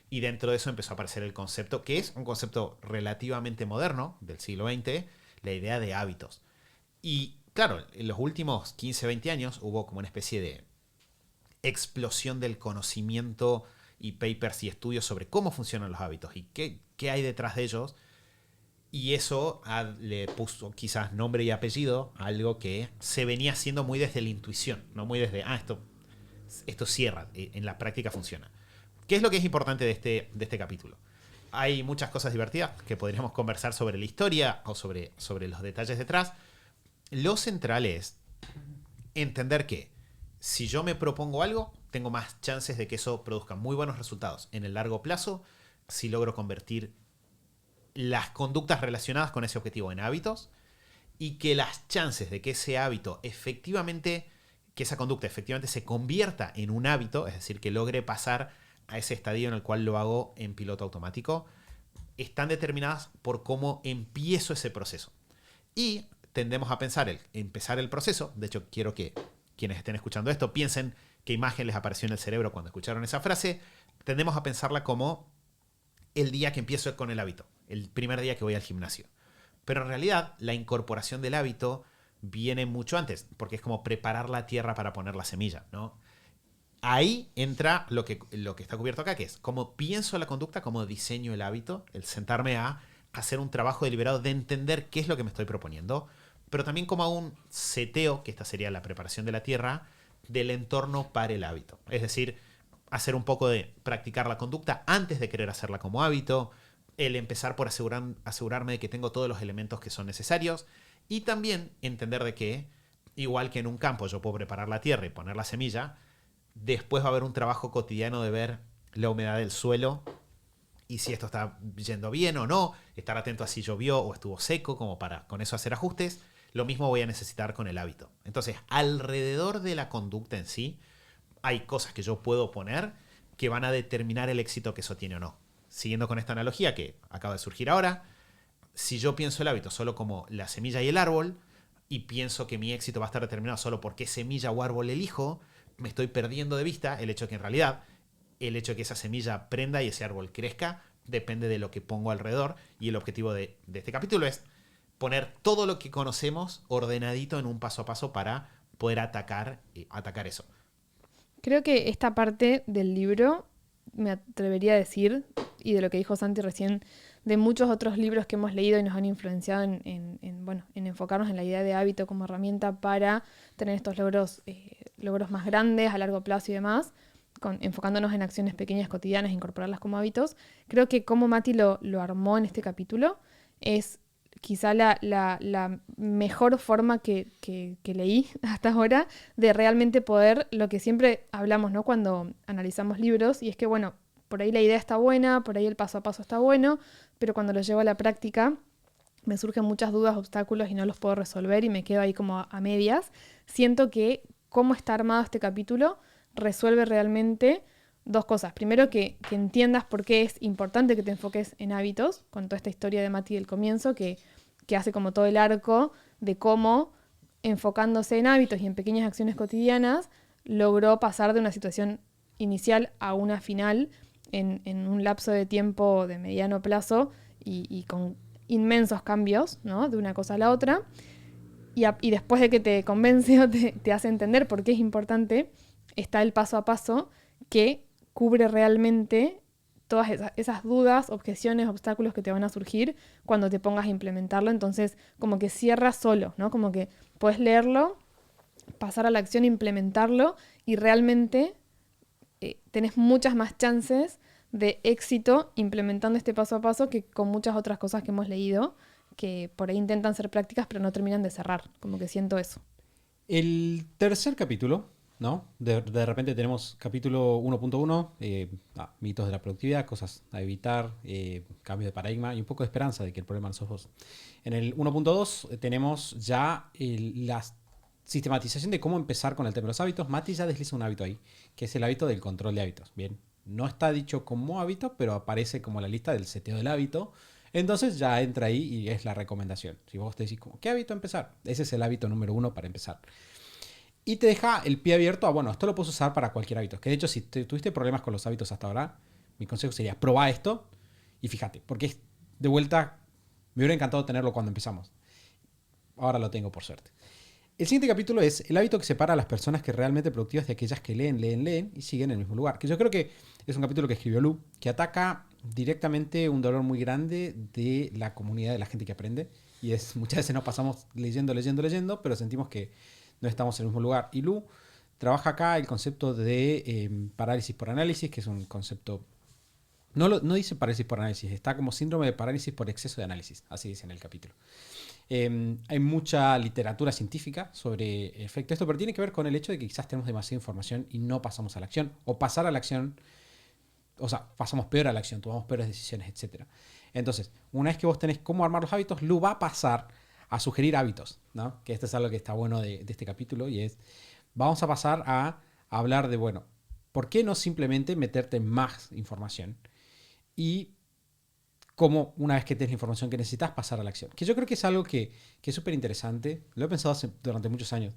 Y dentro de eso empezó a aparecer el concepto, que es un concepto relativamente moderno, del siglo XX, la idea de hábitos. Y claro, en los últimos 15, 20 años hubo como una especie de explosión del conocimiento y papers y estudios sobre cómo funcionan los hábitos y qué hay detrás de ellos. Y eso le puso quizás nombre y apellido a algo que se venía haciendo muy desde la intuición, no muy desde, esto cierra, en la práctica funciona. ¿Qué es lo que es importante de este capítulo? Hay muchas cosas divertidas que podríamos conversar sobre la historia o sobre los detalles detrás. Lo central es entender que si yo me propongo algo, tengo más chances de que eso produzca muy buenos resultados en el largo plazo si logro convertir las conductas relacionadas con ese objetivo en hábitos, y que las chances de que ese hábito efectivamente, que esa conducta efectivamente se convierta en un hábito, es decir, que logre pasar a ese estadio en el cual lo hago en piloto automático, están determinadas por cómo empiezo ese proceso. Y tendemos a pensar empezar el proceso. De hecho, quiero que quienes estén escuchando esto piensen qué imagen les apareció en el cerebro cuando escucharon esa frase. Tendemos a pensarla como el día que empiezo con el hábito, el primer día que voy al gimnasio. Pero en realidad, la incorporación del hábito viene mucho antes, porque es como preparar la tierra para poner la semilla, ¿no? Ahí entra lo que está cubierto acá, que es cómo pienso la conducta, cómo diseño el hábito, el sentarme a hacer un trabajo deliberado de entender qué es lo que me estoy proponiendo, pero también como hago un seteo, que esta sería la preparación de la tierra, del entorno para el hábito. Es decir, hacer un poco de practicar la conducta antes de querer hacerla como hábito, el empezar por asegurarme de que tengo todos los elementos que son necesarios, y también entender de que, igual que en un campo yo puedo preparar la tierra y poner la semilla, después va a haber un trabajo cotidiano de ver la humedad del suelo y si esto está yendo bien o no, estar atento a si llovió o estuvo seco, como para con eso hacer ajustes. Lo mismo voy a necesitar con el hábito. Entonces, alrededor de la conducta en sí, hay cosas que yo puedo poner que van a determinar el éxito que eso tiene o no. Siguiendo con esta analogía que acaba de surgir ahora, si yo pienso el hábito solo como la semilla y el árbol, y pienso que mi éxito va a estar determinado solo por qué semilla o árbol elijo, me estoy perdiendo de vista el hecho de que en realidad el hecho de que esa semilla prenda y ese árbol crezca depende de lo que pongo alrededor, y el objetivo de este capítulo es poner todo lo que conocemos ordenadito en un paso a paso para poder atacar eso. Creo que esta parte del libro me atrevería a decir, y de lo que dijo Santi recién, de muchos otros libros que hemos leído y nos han influenciado en enfocarnos en la idea de hábito como herramienta para tener estos logros más grandes a largo plazo y demás, enfocándonos en acciones pequeñas cotidianas e incorporarlas como hábitos. Creo que como Mati lo armó en este capítulo es quizá la mejor forma que leí hasta ahora de realmente poder, lo que siempre hablamos, ¿no?, cuando analizamos libros, y es que, bueno, por ahí la idea está buena, por ahí el paso a paso está bueno, pero cuando lo llevo a la práctica me surgen muchas dudas, obstáculos y no los puedo resolver y me quedo ahí como a medias. Siento que cómo está armado este capítulo resuelve realmente dos cosas. Primero, que entiendas por qué es importante que te enfoques en hábitos, con toda esta historia de Mati del comienzo, que hace como todo el arco de cómo, enfocándose en hábitos y en pequeñas acciones cotidianas, logró pasar de una situación inicial a una final en un lapso de tiempo de mediano plazo y con inmensos cambios, ¿no?, de una cosa a la otra. Y después de que te convence o te hace entender por qué es importante, está el paso a paso que cubre realmente todas esas dudas, objeciones, obstáculos que te van a surgir cuando te pongas a implementarlo. Entonces, como que cierra solo, ¿no? Como que puedes leerlo, pasar a la acción, implementarlo y realmente tenés muchas más chances de éxito implementando este paso a paso que con muchas otras cosas que hemos leído, que por ahí intentan ser prácticas pero no terminan de cerrar. Como que siento eso. El tercer capítulo, ¿no? De repente tenemos capítulo 1.1, mitos de la productividad, cosas a evitar, cambio de paradigma y un poco de esperanza de que el problema no sos vos. En el 1.2 tenemos ya la sistematización de cómo empezar con el tema de los hábitos. Mati ya desliza un hábito ahí, que es el hábito del control de hábitos. Bien, no está dicho como hábito, pero aparece como la lista del seteo del hábito. Entonces ya entra ahí y es la recomendación. Si vos te decís, ¿qué hábito empezar? Ese es el hábito número 1 para empezar. Y te deja el pie abierto a, bueno, esto lo puedes usar para cualquier hábito. Que de hecho, si tuviste problemas con los hábitos hasta ahora, mi consejo sería, probá esto y fíjate. Porque de vuelta, me hubiera encantado tenerlo cuando empezamos. Ahora lo tengo, por suerte. El siguiente capítulo es el hábito que separa a las personas que realmente productivas de aquellas que leen y siguen en el mismo lugar. Que yo creo que es un capítulo que escribió Lu, que ataca directamente un dolor muy grande de la comunidad, de la gente que aprende. Y muchas veces nos pasamos leyendo, pero sentimos que no estamos en el mismo lugar. Y Lu trabaja acá el concepto de parálisis por análisis, que es un concepto... No dice parálisis por análisis, está como síndrome de parálisis por exceso de análisis, así dice en el capítulo. Hay mucha literatura científica sobre el efecto de esto, pero tiene que ver con el hecho de que quizás tenemos demasiada información y no pasamos a la acción, o pasar a la acción, o sea, pasamos peor a la acción, tomamos peores decisiones, etc. Entonces, una vez que vos tenés cómo armar los hábitos, Lu va a pasar a sugerir hábitos, ¿no? Que esto es algo que está bueno de este capítulo, y es, vamos a pasar a hablar de, bueno, ¿por qué no simplemente meterte más información? Y cómo, una vez que tenés la información que necesitas, pasar a la acción. Que yo creo que es algo que es súper interesante. Lo he pensado durante muchos años.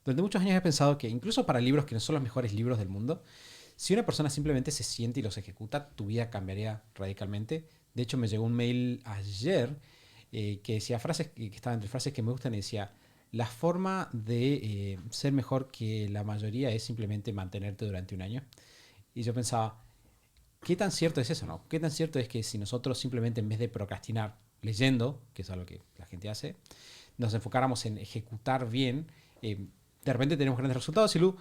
Durante muchos años he pensado que incluso para libros que no son los mejores libros del mundo, si una persona simplemente se siente y los ejecuta, tu vida cambiaría radicalmente. De hecho, me llegó un mail ayer que decía frases, que estaba entre frases que me gustan, y decía, la forma de ser mejor que la mayoría es simplemente mantenerte durante un año. Y yo pensaba, ¿qué tan cierto es eso, no? ¿Qué tan cierto es que si nosotros simplemente, en vez de procrastinar leyendo, que es algo que la gente hace, nos enfocáramos en ejecutar bien, de repente tenemos grandes resultados? Y Lu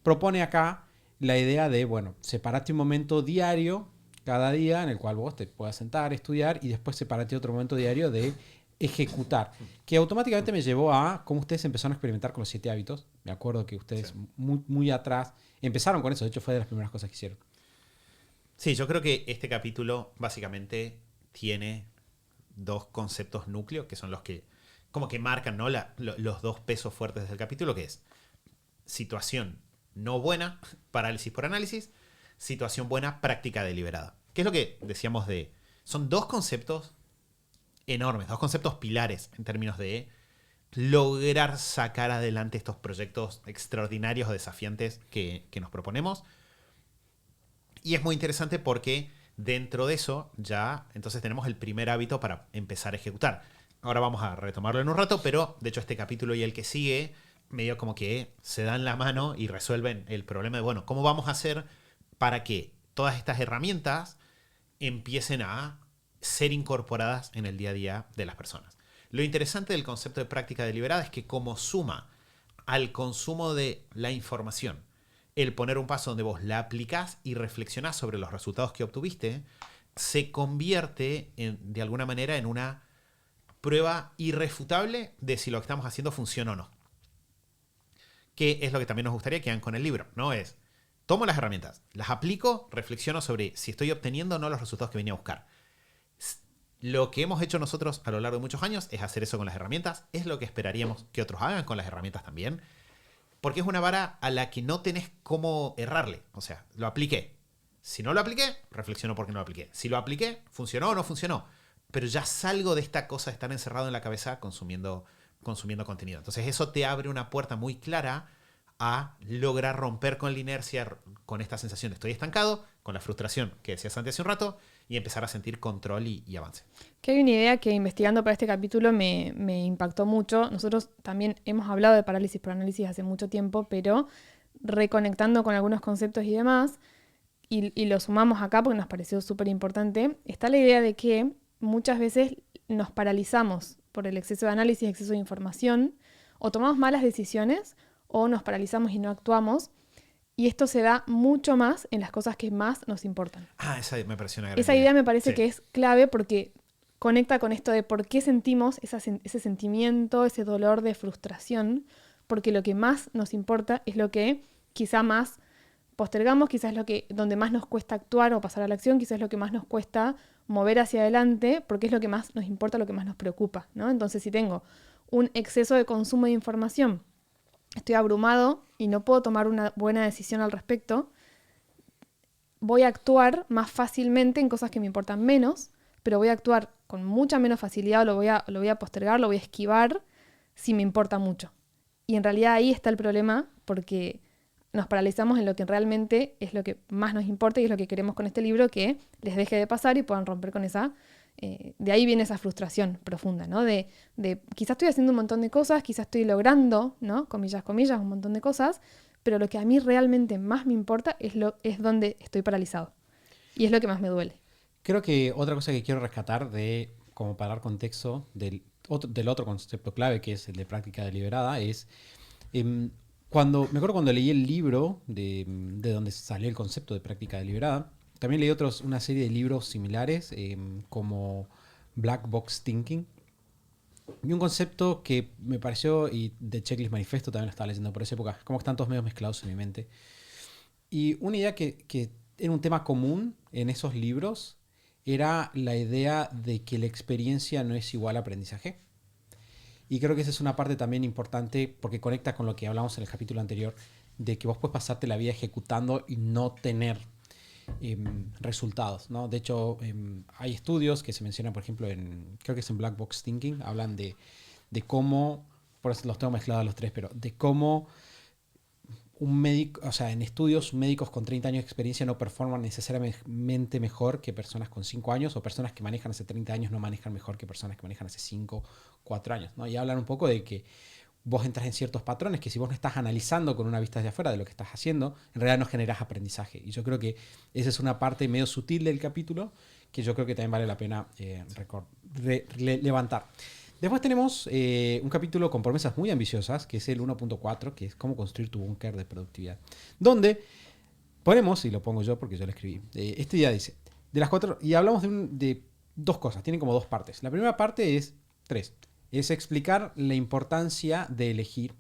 propone acá la idea de, bueno, separate un momento diario cada día en el cual vos te puedas sentar, estudiar, y después separate otro momento diario de ejecutar, que automáticamente me llevó a cómo ustedes empezaron a experimentar con los 7 hábitos. Me acuerdo que ustedes muy atrás empezaron con eso, de hecho fue de las primeras cosas que hicieron. Sí, yo creo que este capítulo básicamente tiene dos conceptos núcleos que son los que como que marcan, ¿no?, los dos pesos fuertes del capítulo, que es situación no buena, parálisis por análisis, situación buena, práctica deliberada. ¿Qué es lo que decíamos de...? Son dos conceptos enormes, dos conceptos pilares en términos de lograr sacar adelante estos proyectos extraordinarios o desafiantes que nos proponemos. Y es muy interesante porque dentro de eso ya entonces tenemos el primer hábito para empezar a ejecutar. Ahora vamos a retomarlo en un rato, pero de hecho este capítulo y el que sigue medio como que se dan la mano y resuelven el problema de, bueno, ¿cómo vamos a hacer para que todas estas herramientas empiecen a ser incorporadas en el día a día de las personas. Lo interesante del concepto de práctica deliberada es que como suma al consumo de la información, el poner un paso donde vos la aplicás y reflexionás sobre los resultados que obtuviste, se convierte de alguna manera en una prueba irrefutable de si lo que estamos haciendo funciona o no. Que es lo que también nos gustaría que hagan con el libro, ¿no? Es, tomo las herramientas, las aplico, reflexiono sobre si estoy obteniendo o no los resultados que venía a buscar. Lo que hemos hecho nosotros a lo largo de muchos años es hacer eso con las herramientas. Es lo que esperaríamos que otros hagan con las herramientas también. Porque es una vara a la que no tenés cómo errarle. O sea, lo apliqué. Si no lo apliqué, reflexiono por qué no lo apliqué. Si lo apliqué, funcionó o no funcionó. Pero ya salgo de esta cosa de estar encerrado en la cabeza consumiendo contenido. Entonces eso te abre una puerta muy clara a lograr romper con la inercia, con esta sensación de estoy estancado, con la frustración que decías antes hace un rato, y empezar a sentir control y avance. Que hay una idea que investigando para este capítulo me impactó mucho. Nosotros también hemos hablado de parálisis por análisis hace mucho tiempo, pero reconectando con algunos conceptos y demás, y lo sumamos acá porque nos pareció súper importante, está la idea de que muchas veces nos paralizamos por el exceso de análisis, exceso de información, o tomamos malas decisiones, o nos paralizamos y no actuamos. Y esto se da mucho más en las cosas que más nos importan. Esa me pareció una gran Esa idea me parece que es clave porque conecta con esto de por qué sentimos ese sentimiento, ese dolor de frustración, porque lo que más nos importa es lo que quizá más postergamos, quizás es donde más nos cuesta actuar o pasar a la acción, quizás es lo que más nos cuesta mover hacia adelante, porque es lo que más nos importa, lo que más nos preocupa, ¿no? Entonces, si tengo un exceso de consumo de información, estoy abrumado y no puedo tomar una buena decisión al respecto, voy a actuar más fácilmente en cosas que me importan menos, pero voy a actuar con mucha menos facilidad, o lo voy a postergar, lo voy a esquivar si me importa mucho. Y en realidad ahí está el problema, porque nos paralizamos en lo que realmente es lo que más nos importa y es lo que queremos con este libro, que les deje de pasar y puedan romper con esa... de ahí viene esa frustración profunda, ¿no? De quizás estoy haciendo un montón de cosas, quizás estoy logrando, ¿no? Comillas, comillas, un montón de cosas, pero lo que a mí realmente más me importa es donde estoy paralizado. Y es lo que más me duele. Creo que otra cosa que quiero rescatar como para dar contexto del otro concepto clave, que es el de práctica deliberada, es... me acuerdo cuando leí el libro de donde salió el concepto de práctica deliberada, también leí una serie de libros similares, como Black Box Thinking. Y un concepto que me pareció, y The Checklist Manifesto también lo estaba leyendo por esa época, como que están todos medios mezclados en mi mente. Y una idea que era un tema común en esos libros era la idea de que la experiencia no es igual a aprendizaje. Y creo que esa es una parte también importante porque conecta con lo que hablamos en el capítulo anterior, de que vos puedes pasarte la vida ejecutando y no tener resultados, ¿no? De hecho, hay estudios que se mencionan, por ejemplo, creo que es en Black Box Thinking, hablan de cómo, por eso los tengo mezclados a los tres, pero de cómo un médico, o sea, en estudios, médicos con 30 años de experiencia no performan necesariamente mejor que personas con 5 años, o personas que manejan hace 30 años no manejan mejor que personas que manejan hace 5, 4 años, ¿no? Y hablan un poco de que vos entras en ciertos patrones que si vos no estás analizando con una vista de afuera de lo que estás haciendo, en realidad no generás aprendizaje. Y yo creo que esa es una parte medio sutil del capítulo que yo creo que también vale la pena levantar. Después tenemos un capítulo con promesas muy ambiciosas, que es el 1.4, que es cómo construir tu búnker de productividad. Donde ponemos, y lo pongo yo porque yo lo escribí, este día dice, de las 4, y hablamos de dos cosas, tienen como dos partes. La primera parte es 3. Es explicar la importancia de elegir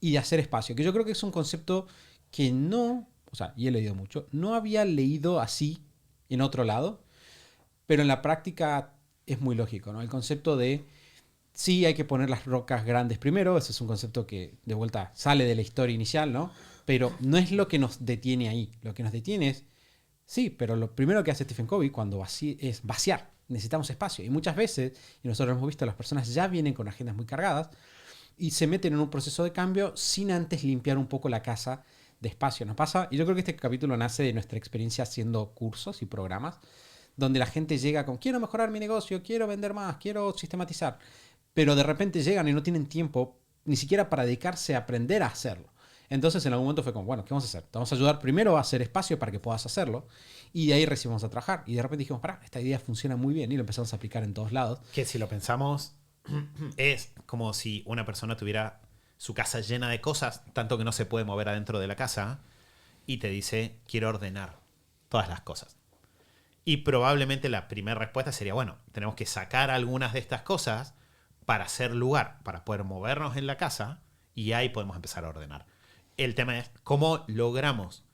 y de hacer espacio, que yo creo que es un concepto que no, o sea, y he leído mucho, no había leído así en otro lado, pero en la práctica es muy lógico, ¿no? El concepto de, sí, hay que poner las rocas grandes primero, ese es un concepto que de vuelta sale de la historia inicial, ¿no? Pero no es lo que nos detiene ahí, lo que nos detiene es, sí, pero lo primero que hace Stephen Covey cuando es vaciar. Necesitamos espacio. Y muchas veces, y nosotros hemos visto, las personas ya vienen con agendas muy cargadas y se meten en un proceso de cambio sin antes limpiar un poco la casa de espacio. Nos pasa, y yo creo que este capítulo nace de nuestra experiencia haciendo cursos y programas, donde la gente llega con, quiero mejorar mi negocio, quiero vender más, quiero sistematizar. Pero de repente llegan y no tienen tiempo ni siquiera para dedicarse a aprender a hacerlo. Entonces en algún momento fue como, bueno, ¿qué vamos a hacer? Te vamos a ayudar primero a hacer espacio para que puedas hacerlo y de ahí recién vamos a trabajar. Y de repente dijimos, pará, esta idea funciona muy bien y lo empezamos a aplicar en todos lados. Que si lo pensamos, es como si una persona tuviera su casa llena de cosas, tanto que no se puede mover adentro de la casa, y te dice, quiero ordenar todas las cosas. Y probablemente la primera respuesta sería, bueno, tenemos que sacar algunas de estas cosas para hacer lugar, para poder movernos en la casa, y ahí podemos empezar a ordenar. El tema es cómo logramos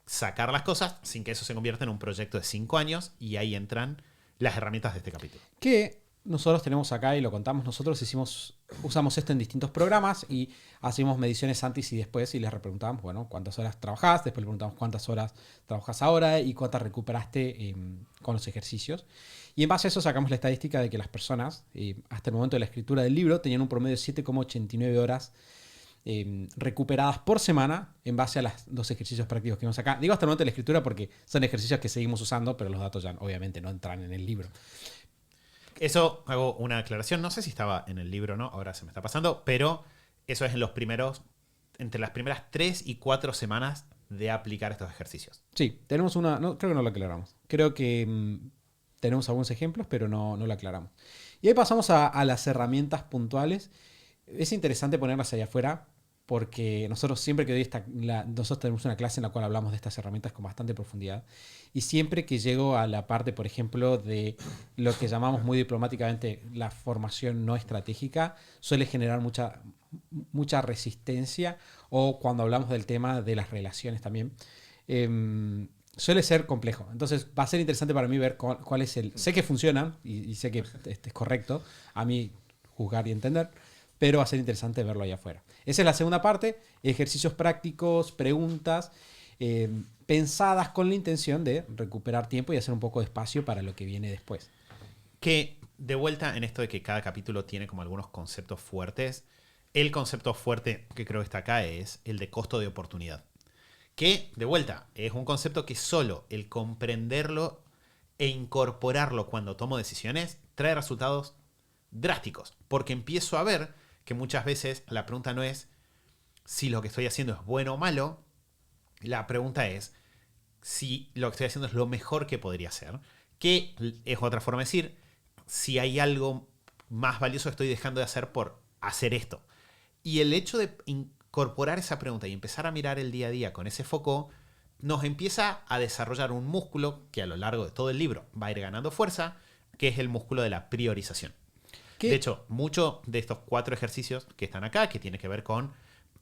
sacar las cosas sin que eso se convierta en un proyecto de 5 años, y ahí entran las herramientas de este capítulo. Que nosotros tenemos acá y lo contamos nosotros, usamos esto en distintos programas y hacemos mediciones antes y después y les preguntamos, bueno, cuántas horas trabajás, después le preguntamos cuántas horas trabajas ahora y cuántas recuperaste con los ejercicios. Y en base a eso sacamos la estadística de que las personas, hasta el momento de la escritura del libro, tenían un promedio de 7,89 horas recuperadas por semana en base a los ejercicios prácticos que vemos acá. Digo hasta el momento de la escritura porque son ejercicios que seguimos usando, pero los datos ya obviamente no entran en el libro. Eso hago una aclaración, no sé si estaba en el libro o no, ahora se me está pasando, pero eso es entre las primeras 3 y 4 semanas de aplicar estos ejercicios. Sí, tenemos creo que no lo aclaramos. Creo que tenemos algunos ejemplos, pero no lo aclaramos. Y ahí pasamos a las herramientas puntuales. Es interesante ponerlas allá afuera porque nosotros siempre que nosotros tenemos una clase en la cual hablamos de estas herramientas con bastante profundidad y siempre que llego a la parte, por ejemplo, de lo que llamamos muy diplomáticamente la formación no estratégica, suele generar mucha resistencia, o cuando hablamos del tema de las relaciones también, suele ser complejo. Entonces va a ser interesante para mí ver cuál es sé que funcionan y sé que es correcto a mí juzgar y entender, pero va a ser interesante verlo allá afuera. Esa es la segunda parte, ejercicios prácticos, preguntas, pensadas con la intención de recuperar tiempo y hacer un poco de espacio para lo que viene después. Que de vuelta en esto de que cada capítulo tiene como algunos conceptos fuertes, el concepto fuerte que creo que está acá es el de costo de oportunidad. Que, de vuelta, es un concepto que solo el comprenderlo e incorporarlo cuando tomo decisiones trae resultados drásticos. Porque empiezo a ver que muchas veces la pregunta no es si lo que estoy haciendo es bueno o malo. La pregunta es si lo que estoy haciendo es lo mejor que podría hacer. Que es otra forma de decir si hay algo más valioso que estoy dejando de hacer por hacer esto. Y el hecho de incorporar esa pregunta y empezar a mirar el día a día con ese foco nos empieza a desarrollar un músculo que a lo largo de todo el libro va a ir ganando fuerza, que es el músculo de la priorización. ¿Qué? De hecho, muchos de estos 4 ejercicios que están acá, que tiene que ver con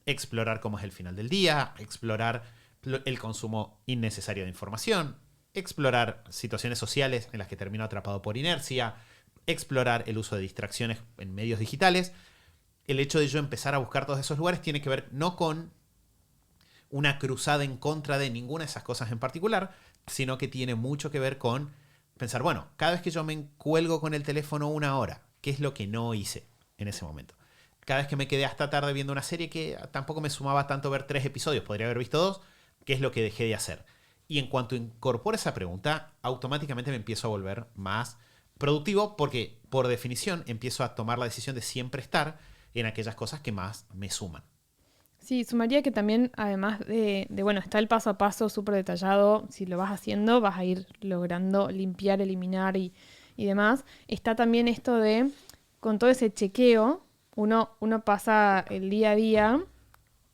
explorar cómo es el final del día, explorar el consumo innecesario de información, explorar situaciones sociales en las que termino atrapado por inercia, explorar el uso de distracciones en medios digitales. El hecho de yo empezar a buscar todos esos lugares tiene que ver no con una cruzada en contra de ninguna de esas cosas en particular, sino que tiene mucho que ver con pensar, bueno, cada vez que yo me cuelgo con el teléfono 1 hora, ¿qué es lo que no hice en ese momento? Cada vez que me quedé hasta tarde viendo una serie que tampoco me sumaba tanto ver 3 episodios, podría haber visto 2, ¿qué es lo que dejé de hacer? Y en cuanto incorporo esa pregunta, automáticamente me empiezo a volver más productivo porque, por definición, empiezo a tomar la decisión de siempre estar en aquellas cosas que más me suman. Sí, sumaría que también, además bueno, está el paso a paso súper detallado. Si lo vas haciendo, vas a ir logrando limpiar, eliminar y demás. Está también esto de, con todo ese chequeo, uno pasa el día a día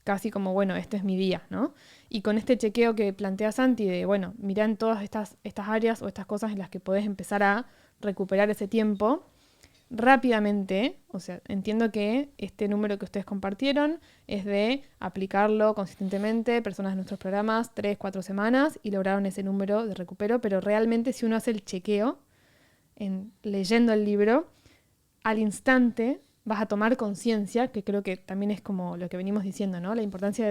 casi como, bueno, este es mi día, ¿no? Y con este chequeo que plantea Santi de, bueno, mirá en todas estas áreas o estas cosas en las que podés empezar a recuperar ese tiempo rápidamente. O sea, entiendo que este número que ustedes compartieron es de aplicarlo consistentemente, personas de nuestros programas, 3-4 semanas, y lograron ese número de recupero, pero realmente si uno hace el chequeo, leyendo el libro, al instante vas a tomar conciencia, que creo que también es como lo que venimos diciendo, ¿no? La importancia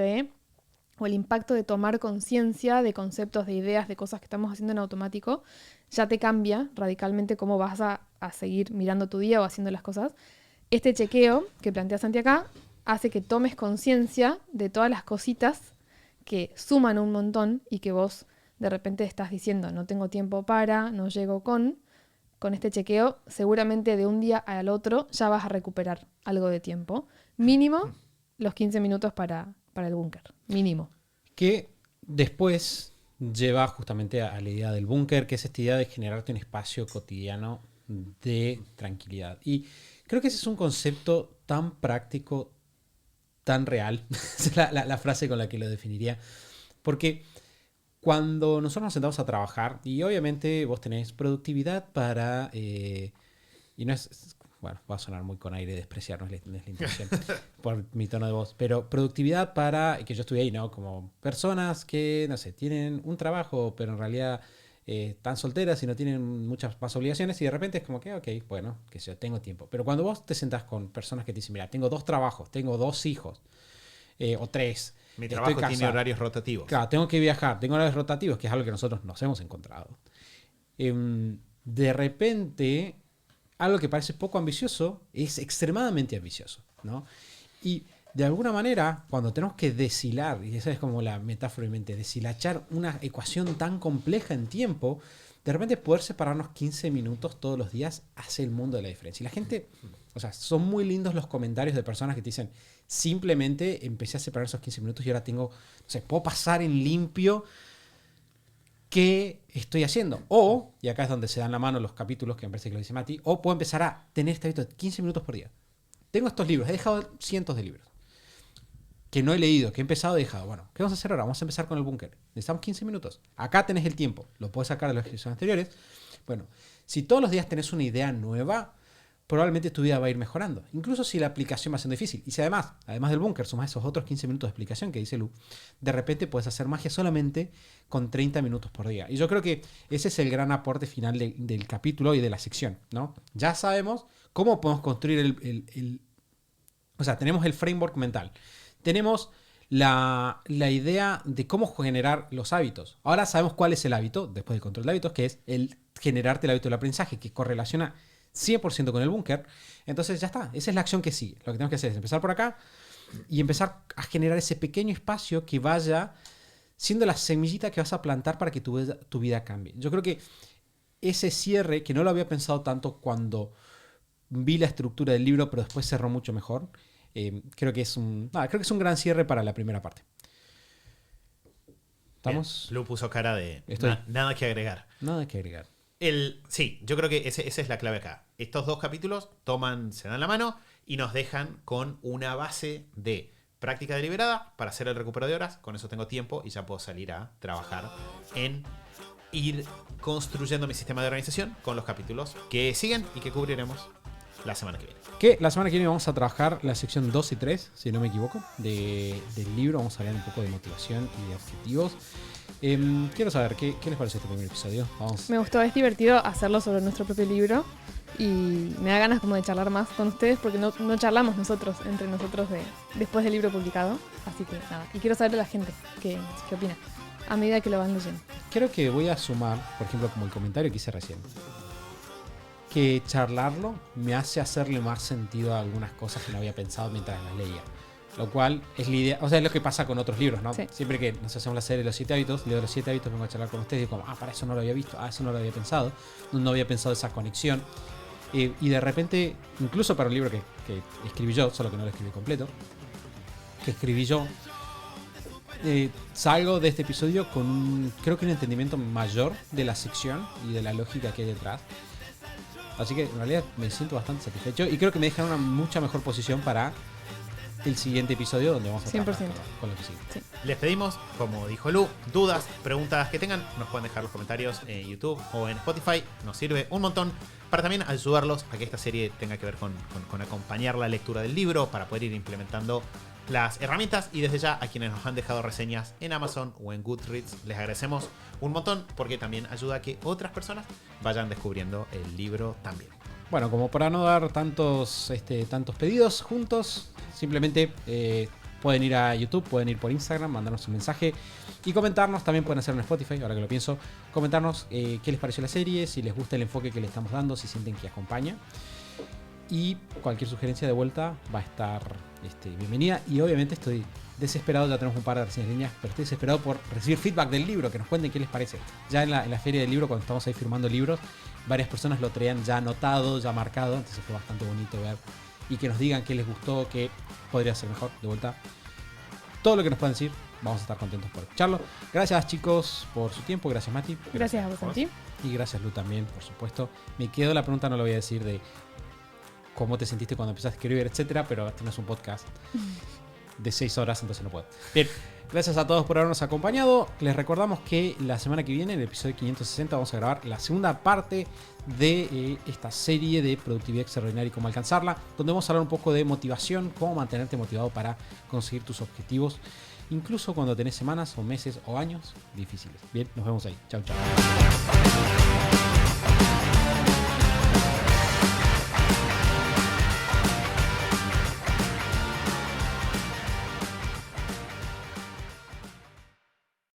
o el impacto de tomar conciencia de conceptos, de ideas, de cosas que estamos haciendo en automático, ya te cambia radicalmente cómo vas a seguir mirando tu día o haciendo las cosas. Este chequeo que plantea Santi acá hace que tomes conciencia de todas las cositas que suman un montón y que vos de repente estás diciendo, no tengo tiempo para, no llego con este chequeo, seguramente de un día al otro ya vas a recuperar algo de tiempo. Mínimo los 15 minutos para para el búnker, mínimo. Que después lleva justamente a la idea del búnker, que es esta idea de generarte un espacio cotidiano de tranquilidad. Y creo que ese es un concepto tan práctico, tan real, es la frase con la que lo definiría, porque cuando nosotros nos sentamos a trabajar, y obviamente vos tenés productividad para... y no es... Bueno, va a sonar muy con aire despreciar, no es la intención por mi tono de voz, pero productividad para, que yo estuve ahí, ¿no? Como personas que, no sé, tienen un trabajo, pero en realidad están solteras y no tienen muchas más obligaciones y de repente es como que, ok, bueno, que yo tengo tiempo. Pero cuando vos te sentás con personas que te dicen, mira, tengo 2 trabajos, tengo 2 hijos, o 3. Mi trabajo tiene horarios rotativos. Claro, tengo que viajar, tengo horarios rotativos, que es algo que nosotros nos hemos encontrado. De repente, algo que parece poco ambicioso es extremadamente ambicioso, ¿no? Y de alguna manera, cuando tenemos que deshilar, y esa es como la metáfora de mente, deshilachar una ecuación tan compleja en tiempo, de repente poder separarnos 15 minutos todos los días hace el mundo de la diferencia. Y la gente, o sea, son muy lindos los comentarios de personas que te dicen, simplemente empecé a separar esos 15 minutos y ahora tengo, o sea, puedo pasar en limpio qué estoy haciendo. O, y acá es donde se dan la mano los capítulos, que me parece que lo dice Mati, o puedo empezar a tener este hábito de 15 minutos por día. Tengo estos libros, he dejado cientos de libros que no he leído, que he empezado y he dejado. Bueno, ¿qué vamos a hacer ahora? Vamos a empezar con el búnker. Necesitamos 15 minutos. Acá tenés el tiempo. Lo puedes sacar de las ejercicios anteriores. Bueno, si todos los días tenés una idea nueva, probablemente tu vida va a ir mejorando. Incluso si la aplicación va siendo difícil. Y si además del búnker, sumas esos otros 15 minutos de explicación que dice Lu, de repente puedes hacer magia solamente con 30 minutos por día. Y yo creo que ese es el gran aporte final del capítulo y de la sección, ¿no? Ya sabemos cómo podemos construir o sea, tenemos el framework mental. Tenemos la idea de cómo generar los hábitos. Ahora sabemos cuál es el hábito, después del control de hábitos, que es el generarte el hábito del aprendizaje, que correlaciona 100% con el búnker. Entonces ya está, esa es la acción que sigue. Lo que tenemos que hacer es empezar por acá y empezar a generar ese pequeño espacio que vaya siendo la semillita que vas a plantar para que tu vida cambie. Yo creo que ese cierre, que no lo había pensado tanto cuando vi la estructura del libro, pero después cerró mucho mejor. Creo que es un gran cierre para la primera parte. ¿Estamos? Lu puso cara de nada que agregar. Nada que agregar. Sí, yo creo que esa es la clave acá. Estos 2 capítulos se dan la mano y nos dejan con una base de práctica deliberada para hacer el recupero de horas. Con eso tengo tiempo y ya puedo salir a trabajar en ir construyendo mi sistema de organización con los capítulos que siguen y que cubriremos la semana que viene. Que la semana que viene vamos a trabajar la sección 2 y 3, si no me equivoco, del libro. Vamos a hablar un poco de motivación y de objetivos. Quiero saber, ¿qué les parece este primer episodio? Me gustó, es divertido hacerlo sobre nuestro propio libro y me da ganas como de charlar más con ustedes porque no charlamos entre nosotros después del libro publicado. Así que nada, y quiero saber de la gente qué opina a medida que lo van leyendo. Creo que voy a sumar, por ejemplo, como el comentario que hice recién, que charlarlo me hace hacerle más sentido a algunas cosas que no había pensado mientras las leía. Lo cual es la idea, o sea, es lo que pasa con otros libros, ¿no? Sí. Siempre que nos hacemos la serie de los 7 hábitos, leo los 7 hábitos, vengo a charlar con ustedes y digo, para eso no lo había visto, eso no lo había pensado, no había pensado esa conexión. Y de repente, incluso para un libro que escribí yo, solo que no lo escribí completo, que escribí yo, salgo de este episodio con creo que un entendimiento mayor de la sección y de la lógica que hay detrás. Así que en realidad me siento bastante satisfecho y creo que me dejan una mucha mejor posición para el siguiente episodio donde vamos a trabajar con lo que sigue. Sí. Les pedimos, como dijo Lu, dudas, preguntas que tengan, nos pueden dejar los comentarios en YouTube o en Spotify. Nos sirve un montón para también ayudarlos a que esta serie tenga que ver con acompañar la lectura del libro para poder ir implementando las herramientas. Y desde ya a quienes nos han dejado reseñas en Amazon o en Goodreads les agradecemos un montón porque también ayuda a que otras personas vayan descubriendo el libro también. Bueno, como para no dar tantos pedidos juntos, simplemente pueden ir a YouTube, pueden ir por Instagram, mandarnos un mensaje y comentarnos. También pueden hacerlo en Spotify, ahora que lo pienso. Comentarnos qué les pareció la serie, si les gusta el enfoque que le estamos dando, si sienten que acompaña. Y cualquier sugerencia de vuelta va a estar bienvenida. Y obviamente estoy desesperado, ya tenemos un par de reseñas líneas, pero estoy desesperado por recibir feedback del libro, que nos cuenten qué les parece. Ya en la feria del libro, cuando estamos ahí firmando libros, varias personas lo traían ya anotado, ya marcado, entonces fue bastante bonito ver y que nos digan qué les gustó, qué podría ser mejor. De vuelta, todo lo que nos puedan decir, vamos a estar contentos por escucharlo. Gracias, chicos, por su tiempo. Gracias, Mati. Gracias a vos, Santi. Y gracias, Lu, también, por supuesto. Me quedó la pregunta, no lo voy a decir, de cómo te sentiste cuando empezaste a escribir, etcétera, pero este no es un podcast de 6 horas, entonces no puedo. Bien, gracias a todos por habernos acompañado. Les recordamos que la semana que viene, en el episodio 560, vamos a grabar la segunda parte de esta serie de productividad extraordinaria y cómo alcanzarla, donde vamos a hablar un poco de motivación, cómo mantenerte motivado para conseguir tus objetivos, incluso cuando tenés semanas o meses o años difíciles. Bien, nos vemos ahí. Chau, chau.